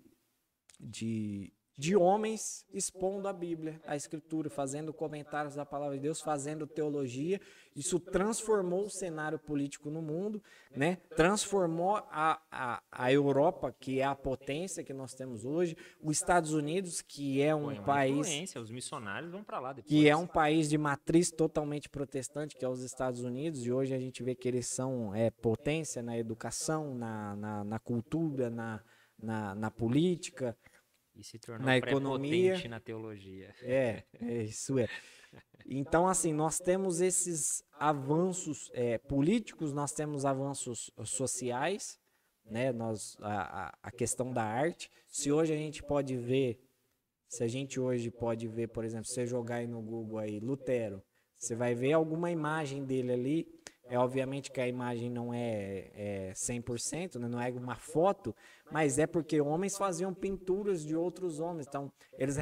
homens expondo a Bíblia, a Escritura, fazendo comentários da palavra de Deus, fazendo teologia. Isso transformou o cenário político no mundo, né? Transformou a Europa, que é a potência que nós temos hoje, os Estados Unidos, que é um país... Os missionários vão para lá depois. Que é um país de matriz totalmente protestante, que é os Estados Unidos, e hoje a gente vê que eles são potência na educação, na cultura, na política, e se tornou na economia, na teologia. Isso é. Então, assim, nós temos esses avanços políticos, nós temos avanços sociais, né? A questão da arte. Se a gente hoje pode ver, por exemplo, se você jogar aí no Google aí, Lutero, você vai ver alguma imagem dele ali. Obviamente que a imagem não é 100%, né? Não é uma foto, mas é porque homens faziam pinturas de outros homens. Então, eles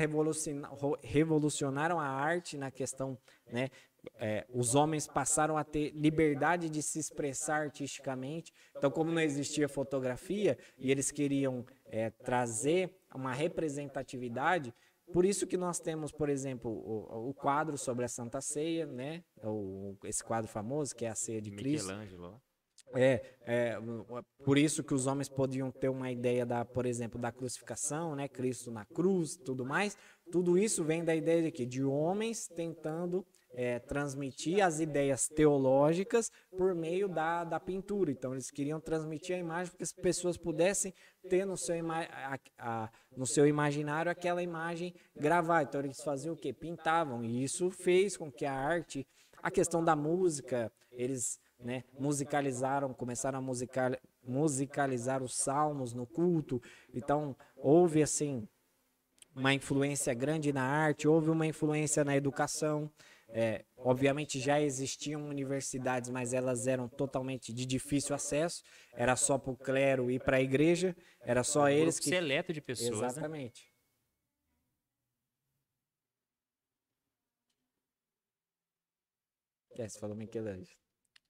revolucionaram a arte na questão, né? Os homens passaram a ter liberdade de se expressar artisticamente. Então, como não existia fotografia e eles queriam trazer uma representatividade, por isso que nós temos, por exemplo, o quadro sobre a Santa Ceia, né? Esse quadro famoso, que é a Ceia de Cristo. Michelangelo. Por isso que os homens podiam ter uma ideia, por exemplo, da crucificação, né? Cristo na cruz, tudo mais. Tudo isso vem da ideia de homens tentando transmitir as ideias teológicas por meio da pintura. Então, eles queriam transmitir a imagem para que as pessoas pudessem ter no seu imaginário aquela imagem gravada. Então, eles faziam o quê? Pintavam. E isso fez com que a arte, a questão da música, eles, né, começaram a musicalizar os salmos no culto. Então, houve assim uma influência grande na arte, houve uma influência na educação. Obviamente já existiam universidades, mas elas eram totalmente de difícil acesso. Era só para o clero e para a igreja. Era só eles que... seleto de pessoas. Exatamente. Né? Você falou Michelangelo.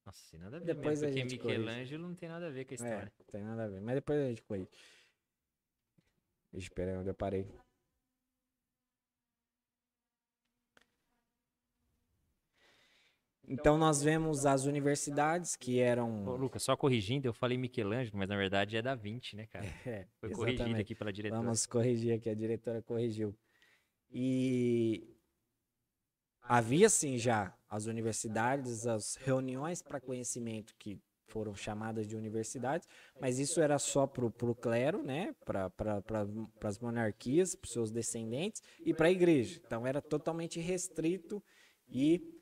Nossa, nada a ver Depois mesmo, a porque gente Michelangelo não tem nada a ver com a história. Não tem nada a ver. Mas depois a gente corrige. Espera aí onde eu parei. Então nós vemos as universidades que Ô, eram... Lucas, só corrigindo, eu falei Michelangelo, mas na verdade é Da Vinci, né, cara? É, Foi corrigido exatamente. aqui pela diretora. Vamos corrigir aqui, a diretora corrigiu. E havia sim já as universidades, as reuniões para conhecimento que foram chamadas de universidades, mas isso era só para o clero, né, para as monarquias, para os seus descendentes e para a igreja. Então era totalmente restrito e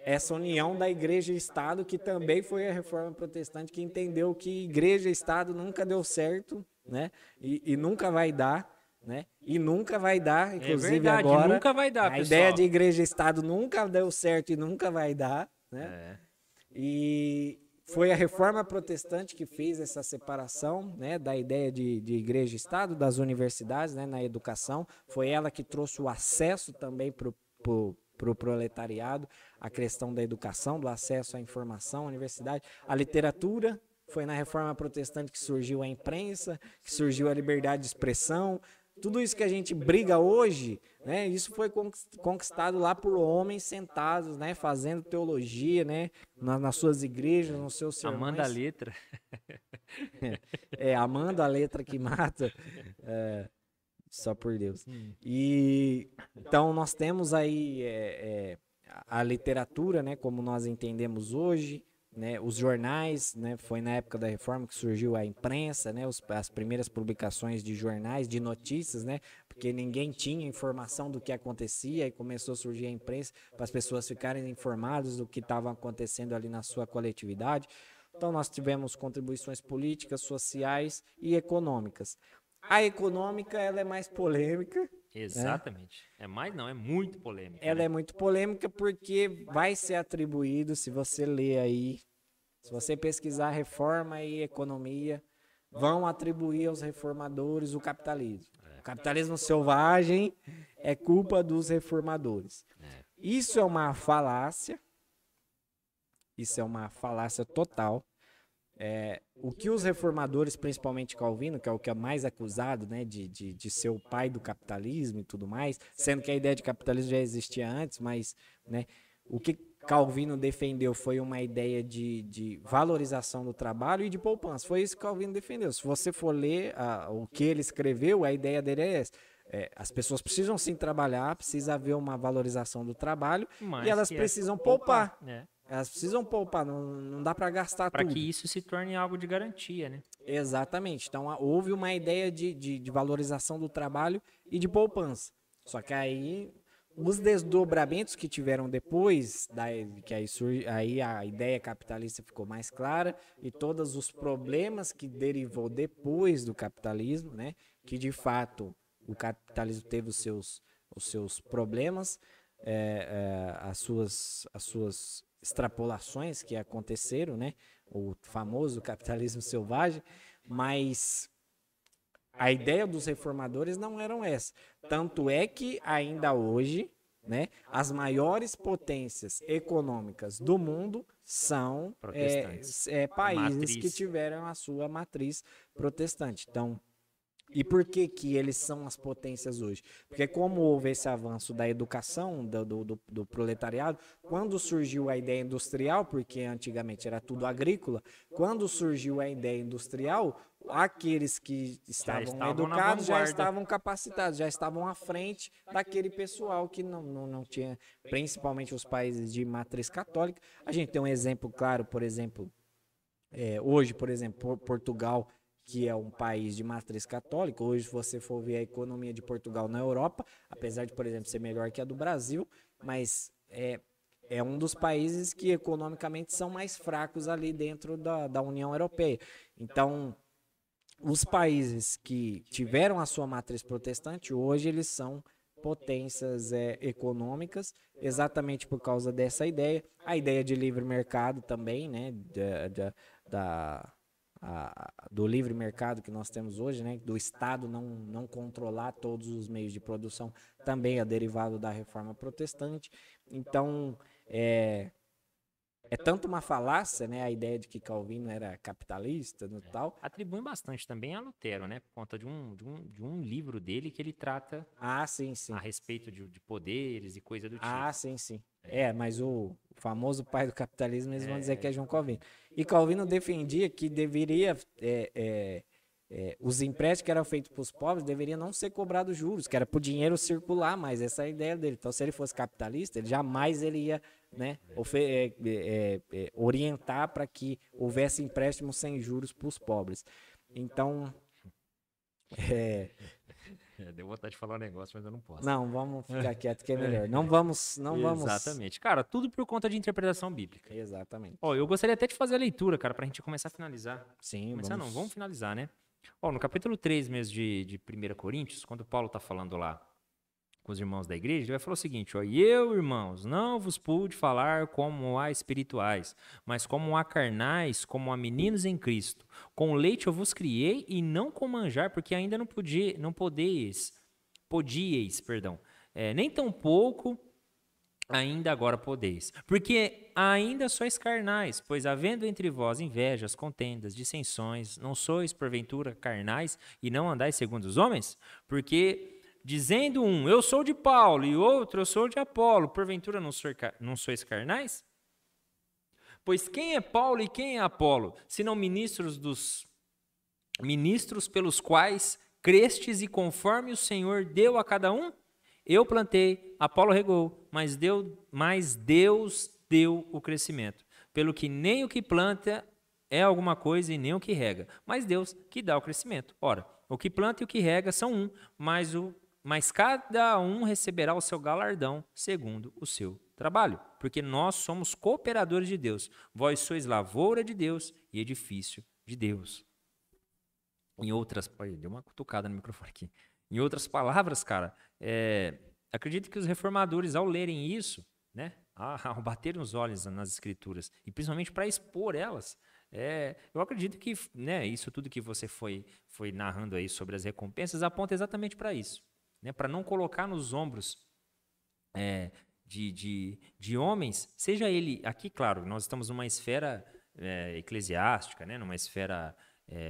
essa união da igreja e Estado, que também foi a reforma protestante, que entendeu que igreja e Estado nunca deu certo, né, e nunca vai dar. Né? E nunca vai dar, inclusive verdade, agora. nunca vai dar, a pessoal. ideia de igreja e Estado nunca deu certo e nunca vai dar. Né? É. E foi a reforma protestante que fez essa separação, né, da ideia de igreja e Estado, das universidades, né, na educação. Foi ela que trouxe o acesso também para o proletariado, a questão da educação, do acesso à informação, à universidade, à literatura. Foi na reforma protestante que surgiu a imprensa, que surgiu a liberdade de expressão. Tudo isso que a gente briga hoje, né, isso foi conquistado lá por homens sentados, né, fazendo teologia, né, nas suas igrejas, nos seus sermões. Amando a letra. Amando a letra que mata. Só por Deus. E então nós temos aí a literatura, né, como nós entendemos hoje, né, os jornais, né, foi na época da reforma que surgiu a imprensa, né, as primeiras publicações de jornais, de notícias, né, porque ninguém tinha informação do que acontecia e começou a surgir a imprensa para as pessoas ficarem informadas do que estava acontecendo ali na sua coletividade. Então nós tivemos contribuições políticas, sociais e econômicas. A econômica, ela é mais polêmica. Exatamente. É mais não, é muito polêmica. Ela é muito polêmica porque vai ser atribuído, se você ler aí, se você pesquisar reforma e economia, vão atribuir aos reformadores o capitalismo. O capitalismo selvagem é culpa dos reformadores. Isso é uma falácia. Isso é uma falácia total. O que os reformadores, principalmente Calvino, que é o que é mais acusado, né, de ser o pai do capitalismo e tudo mais, sendo que a ideia de capitalismo já existia antes, mas, né, o que Calvino defendeu foi uma ideia de valorização do trabalho e de poupança. Foi isso que Calvino defendeu. Se você for ler o que ele escreveu, a ideia dele é essa. As pessoas precisam sim trabalhar, precisa haver uma valorização do trabalho, mas e elas precisam poupar. Né? Elas precisam poupar, não dá para gastar tudo. Para que isso se torne algo de garantia, né? Exatamente. Então, houve uma ideia de valorização do trabalho e de poupança. Só que aí, os desdobramentos que tiveram depois, que aí a ideia capitalista ficou mais clara, e todos os problemas que derivou depois do capitalismo, né? Que, de fato, o capitalismo teve os seus problemas, as suas extrapolações que aconteceram, né? O famoso capitalismo selvagem, mas a ideia dos reformadores não eram essa. Tanto é que ainda hoje, né, as maiores potências econômicas do mundo são países que tiveram a sua matriz protestante. Então, e por que eles são as potências hoje? Porque como houve esse avanço da educação, do proletariado, quando surgiu a ideia industrial, porque antigamente era tudo agrícola, quando surgiu a ideia industrial, aqueles que estavam educados já estavam capacitados, já estavam à frente daquele pessoal que não tinha, principalmente os países de matriz católica. A gente tem um exemplo claro, por exemplo, hoje, por exemplo, Portugal, que é um país de matriz católica. Hoje, se você for ver a economia de Portugal na Europa, apesar de, por exemplo, ser melhor que a do Brasil, mas é um dos países que economicamente são mais fracos ali dentro da União Europeia. Então, os países que tiveram a sua matriz protestante, hoje eles são potências econômicas, exatamente por causa dessa ideia. A ideia de livre mercado também, né, do livre mercado que nós temos hoje, né, do Estado não controlar todos os meios de produção, também é derivado da reforma protestante. Então, é tanto uma falácia, né, a ideia de que Calvino era capitalista e tal. Atribuem bastante também a Lutero, né? Por conta de um livro dele que ele trata Ah, sim, sim. a respeito de poderes e coisa do tipo. Ah, sim, sim. Mas o famoso pai do capitalismo, eles vão dizer que é João Calvino. E Calvino defendia que deveria, os empréstimos que eram feitos para os pobres deveriam não ser cobrados juros, que era para o dinheiro circular mais, essa é a ideia dele. Então, se ele fosse capitalista, ele jamais ele ia, né, orientar para que houvesse empréstimos sem juros para os pobres. Então, Deu vontade de falar um negócio, mas eu não posso. não, vamos ficar quieto que é melhor. Não vamos. Exatamente. Cara, tudo por conta de interpretação bíblica. Exatamente. Ó, eu gostaria até de fazer a leitura, cara, pra gente começar a finalizar. Sim, Começar não, vamos finalizar, né? Ó, no capítulo 3 mesmo de 1 Coríntios, quando Paulo tá falando lá com os irmãos da igreja, ele vai falar o seguinte, ó, e eu, irmãos, não vos pude falar como a espirituais, mas como a carnais, como a meninos em Cristo. Com leite eu vos criei e não com manjar, porque ainda podíeis, nem tampouco ainda agora podeis, porque ainda sois carnais, pois havendo entre vós invejas, contendas, dissensões, não sois porventura carnais e não andais segundo os homens? Porque dizendo um, eu sou de Paulo, e outro, eu sou de Apolo, porventura não sois carnais? Pois quem é Paulo e quem é Apolo, senão ministros pelos quais crestes e conforme o Senhor deu a cada um? Eu plantei, Apolo regou, mas Deus deu o crescimento. Pelo que nem o que planta é alguma coisa e nem o que rega, mas Deus que dá o crescimento. Ora, o que planta e o que rega são um, mas cada um receberá o seu galardão segundo o seu trabalho, porque nós somos cooperadores de Deus. Vós sois lavoura de Deus e edifício de Deus. Deu uma cutucada no microfone aqui. Em outras palavras, cara, acredito que os reformadores, ao lerem isso, né, ao bater os olhos nas escrituras, e principalmente para expor elas, eu acredito que, né, isso tudo que você foi narrando aí sobre as recompensas aponta exatamente para isso, né, para não colocar nos ombros de homens, seja ele, aqui, claro, nós estamos numa esfera eclesiástica, né, numa esfera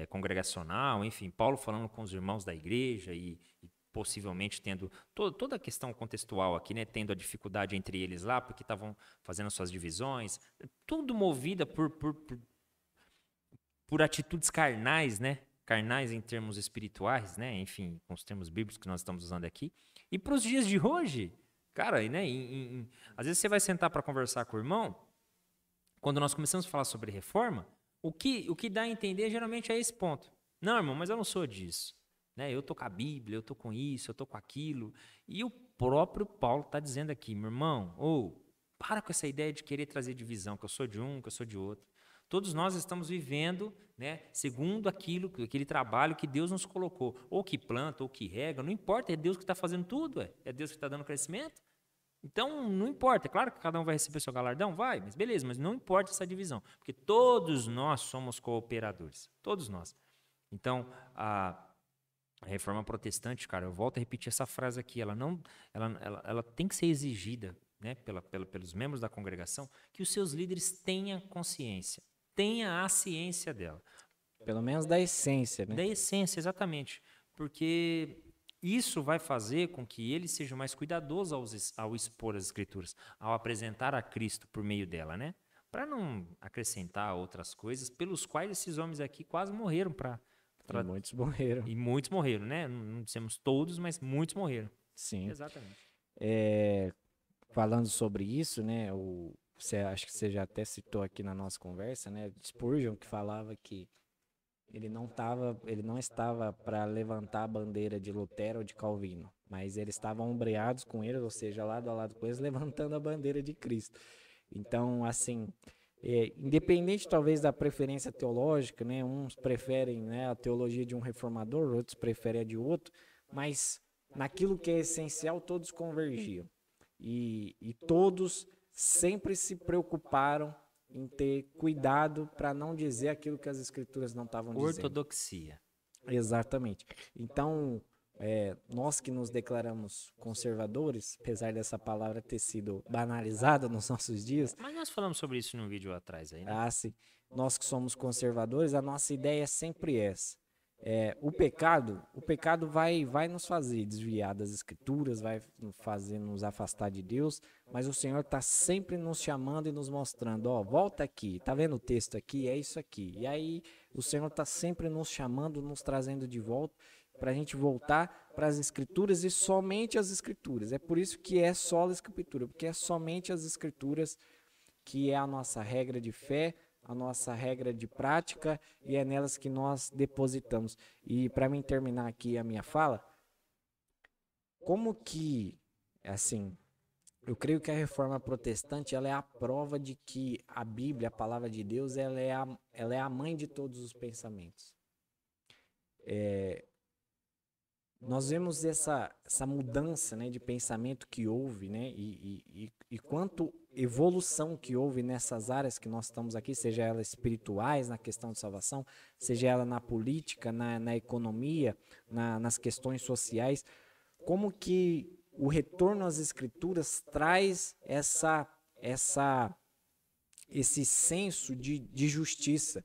congregacional, enfim, Paulo falando com os irmãos da igreja e possivelmente tendo toda a questão contextual aqui, né, tendo a dificuldade entre eles lá, porque estavam fazendo suas divisões, tudo movida por atitudes carnais, né, carnais em termos espirituais, né, enfim, com os termos bíblicos que nós estamos usando aqui. E para os dias de hoje, cara, né, às vezes você vai sentar para conversar com o irmão, quando nós começamos a falar sobre reforma, o que dá a entender geralmente é esse ponto. Não, irmão, mas eu não sou disso. Né? Eu estou com a Bíblia, eu estou com isso, eu estou com aquilo. E o próprio Paulo está dizendo aqui, meu irmão, para com essa ideia de querer trazer divisão, que eu sou de um, que eu sou de outro. Todos nós estamos vivendo, né, segundo aquele trabalho que Deus nos colocou. Ou que planta, ou que rega, não importa, é Deus que está fazendo tudo, é Deus que está dando crescimento. Então, não importa, é claro que cada um vai receber seu galardão, vai, mas beleza, mas não importa essa divisão, porque todos nós somos cooperadores, todos nós. Então, a reforma protestante, cara, eu volto a repetir essa frase aqui, ela tem que ser exigida, né, pelos membros da congregação, que os seus líderes tenham consciência, tenham a ciência dela. Pelo menos da essência, né? Da essência, exatamente, porque isso vai fazer com que eles sejam mais cuidadosos ao expor as escrituras, ao apresentar a Cristo por meio dela, né? Para não acrescentar outras coisas pelos quais esses homens aqui quase morreram E muitos morreram. E muitos morreram, né? Não dissemos todos, mas muitos morreram. Sim. Exatamente. Falando sobre isso, né? Acho que você já até citou aqui na nossa conversa, né? Spurgeon, que falava que ele não estava para levantar a bandeira de Lutero ou de Calvino, mas eles estavam ombreados com eles, ou seja, lado a lado com eles, levantando a bandeira de Cristo. Então, assim, independente talvez da preferência teológica, né, uns preferem, né, a teologia de um reformador, outros preferem a de outro, mas naquilo que é essencial todos convergiam e todos sempre se preocuparam em ter cuidado para não dizer aquilo que as escrituras não estavam dizendo. Ortodoxia. Exatamente. Então, nós que nos declaramos conservadores, apesar dessa palavra ter sido banalizada nos nossos dias, Mas nós falamos sobre isso num vídeo atrás aí, né? assim, nós que somos conservadores, a nossa ideia é sempre essa. O pecado vai nos fazer desviar das escrituras, vai fazer nos afastar de Deus, mas o Senhor está sempre nos chamando e nos mostrando, ó, volta aqui, tá vendo o texto aqui? É isso aqui. E aí o Senhor está sempre nos chamando, nos trazendo de volta, para a gente voltar para as escrituras e somente as escrituras. É por isso que é só a escritura, porque é somente as escrituras que é a nossa regra de fé, a nossa regra de prática, e é nelas que nós depositamos. E para mim terminar aqui a minha fala, como que, assim, eu creio que a reforma protestante ela é a prova de que a Bíblia, a palavra de Deus, ela é a mãe de todos os pensamentos. Nós vemos essa mudança, né, de pensamento que houve, né, e quanto evolução que houve nessas áreas que nós estamos aqui, seja elas espirituais, na questão de salvação, seja ela na política, na economia, nas questões sociais, como que o retorno às escrituras traz esse senso de justiça.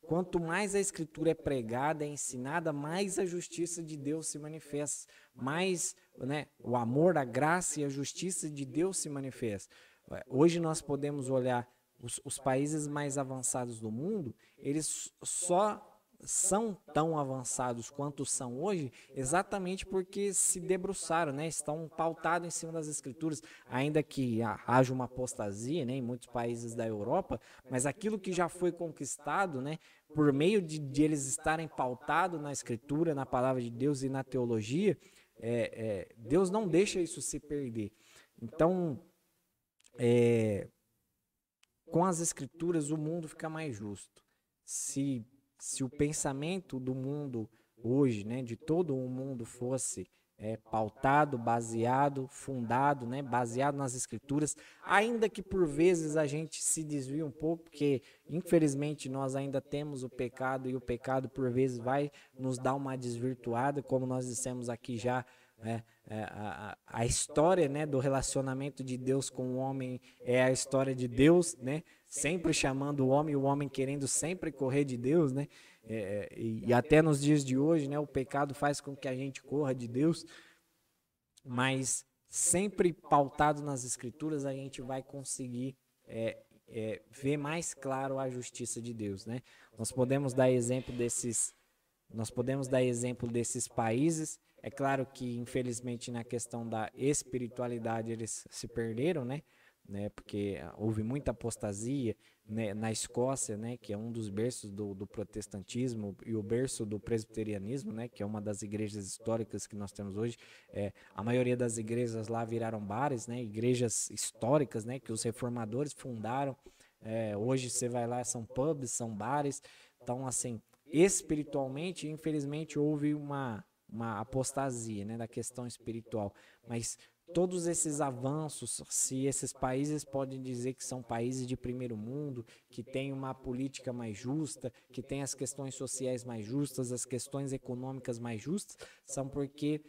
Quanto mais a escritura é pregada, é ensinada, mais a justiça de Deus se manifesta, mais, né, o amor, a graça e a justiça de Deus se manifesta. Hoje nós podemos olhar os países mais avançados do mundo, eles só são tão avançados quanto são hoje, exatamente porque se debruçaram, né? Estão pautados em cima das escrituras, ainda que haja uma apostasia, né, em muitos países da Europa, mas aquilo que já foi conquistado, né, por meio de eles estarem pautados na escritura, na palavra de Deus e na teologia, Deus não deixa isso se perder. Então, com as escrituras o mundo fica mais justo. Se o pensamento do mundo hoje, né, de todo o mundo fosse pautado, baseado, fundado, né, baseado nas escrituras, ainda que por vezes a gente se desvie um pouco, porque infelizmente nós ainda temos o pecado e o pecado por vezes vai nos dar uma desvirtuada, como nós dissemos aqui já, a história, né, do relacionamento de Deus com o homem é a história de Deus, né, sempre chamando o homem querendo sempre correr de Deus, né, e até nos dias de hoje, né, o pecado faz com que a gente corra de Deus, mas sempre pautado nas escrituras a gente vai conseguir ver mais claro a justiça de Deus, né. Nós podemos dar exemplo desses países. É claro que, infelizmente, na questão da espiritualidade eles se perderam, né? Porque houve muita apostasia, né, na Escócia, né, que é um dos berços do protestantismo e o berço do presbiterianismo, né, que é uma das igrejas históricas que nós temos hoje. A maioria das igrejas lá viraram bares, né, igrejas históricas, né, que os reformadores fundaram. Hoje você vai lá, são pubs, são bares. Então, assim, espiritualmente, infelizmente, houve uma apostasia, né, da questão espiritual, mas todos esses avanços, se esses países podem dizer que são países de primeiro mundo, que tem uma política mais justa, que tem as questões sociais mais justas, as questões econômicas mais justas, são porque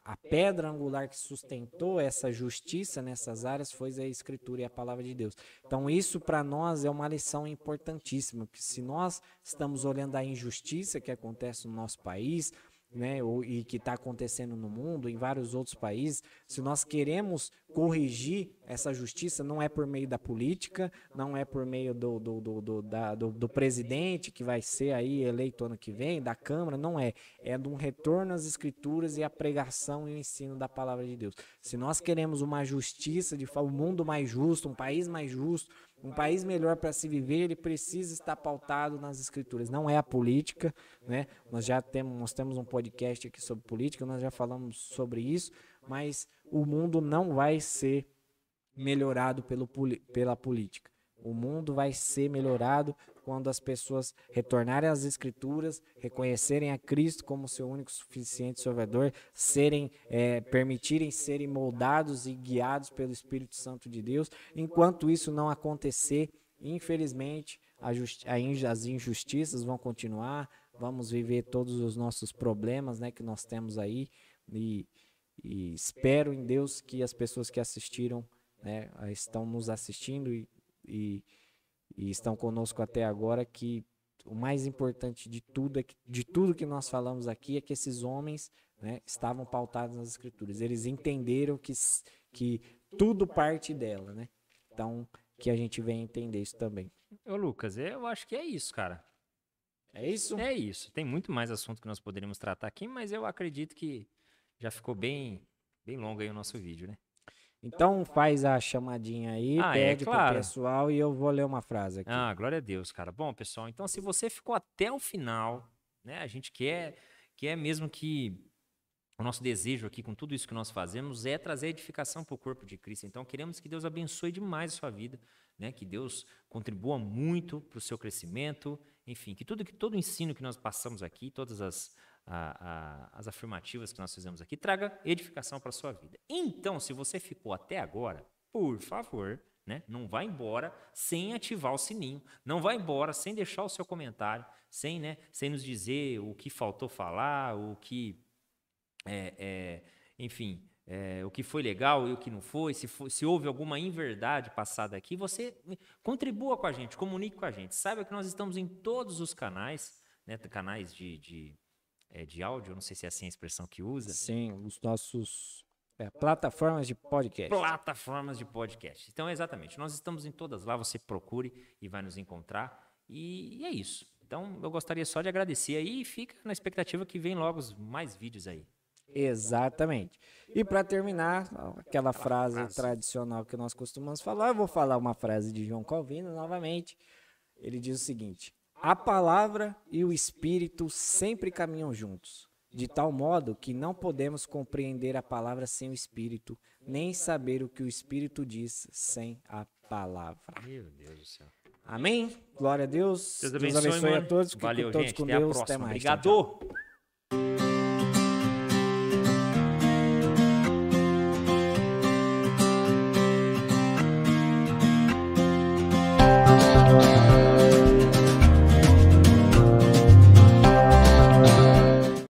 a pedra angular que sustentou essa justiça nessas áreas foi a Escritura e a Palavra de Deus. Então isso para nós é uma lição importantíssima, porque se nós estamos olhando a injustiça que acontece no nosso país, né, e que está acontecendo no mundo, em vários outros países, se nós queremos corrigir essa justiça, não é por meio da política, não é por meio do presidente que vai ser aí eleito ano que vem, da Câmara, não é de um retorno às escrituras e a pregação e o ensino da palavra de Deus. Se nós queremos uma justiça, um mundo mais justo, um país mais justo, um país melhor para se viver, ele precisa estar pautado nas escrituras. Não é a política, né? Nós temos um podcast aqui sobre política, nós já falamos sobre isso, mas o mundo não vai ser melhorado pela política. O mundo vai ser melhorado quando as pessoas retornarem às escrituras, reconhecerem a Cristo como seu único suficiente salvador, permitirem serem moldados e guiados pelo Espírito Santo de Deus. Enquanto isso não acontecer, infelizmente, as injustiças vão continuar, vamos viver todos os nossos problemas, né, que nós temos aí, e espero em Deus que as pessoas que assistiram, né, estão nos assistindo e estão conosco até agora, que o mais importante de tudo, de tudo que nós falamos aqui, é que esses homens, né, estavam pautados nas Escrituras. Eles entenderam que tudo parte dela, né? Então, que a gente venha entender isso também. Ô, Lucas, eu acho que é isso, cara. É isso? É isso. Tem muito mais assunto que nós poderíamos tratar aqui, mas eu acredito que já ficou bem longo aí o nosso vídeo, né? Então faz a chamadinha aí, pede pro pessoal e eu vou ler uma frase aqui. Glória a Deus, cara. Bom, pessoal, então se você ficou até o final, né, a gente quer mesmo que o nosso desejo aqui com tudo isso que nós fazemos é trazer edificação para o corpo de Cristo. Então queremos que Deus abençoe demais a sua vida, né, que Deus contribua muito para o seu crescimento, enfim, que todo o ensino que nós passamos aqui, todas as afirmativas que nós fizemos aqui, traga edificação para a sua vida. Então, se você ficou até agora, por favor, né, não vá embora sem ativar o sininho, não vá embora sem deixar o seu comentário, sem nos dizer o que faltou falar, o que, enfim, o que foi legal e o que não foi, se houve alguma inverdade passada aqui, você contribua com a gente, comunique com a gente. Saiba que nós estamos em todos os canais, né, canais de áudio, não sei se é assim a expressão que usa. Sim, os nossos plataformas de podcast. Plataformas de podcast. Então, exatamente, nós estamos em todas lá, você procure e vai nos encontrar. E é isso. Então, eu gostaria só de agradecer aí e fica na expectativa que vem logo mais vídeos aí. Exatamente. E para terminar, aquela frase tradicional que nós costumamos falar, eu vou falar uma frase de João Calvino novamente. Ele diz o seguinte: a palavra e o Espírito sempre caminham juntos, de tal modo que não podemos compreender a palavra sem o Espírito, nem saber o que o Espírito diz sem a palavra. Meu Deus do céu. Amém? Glória a Deus. Deus abençoe a todos. Valeu, todos gente. Com Até Deus. a próxima. Até mais. Obrigado. Tchau, tchau.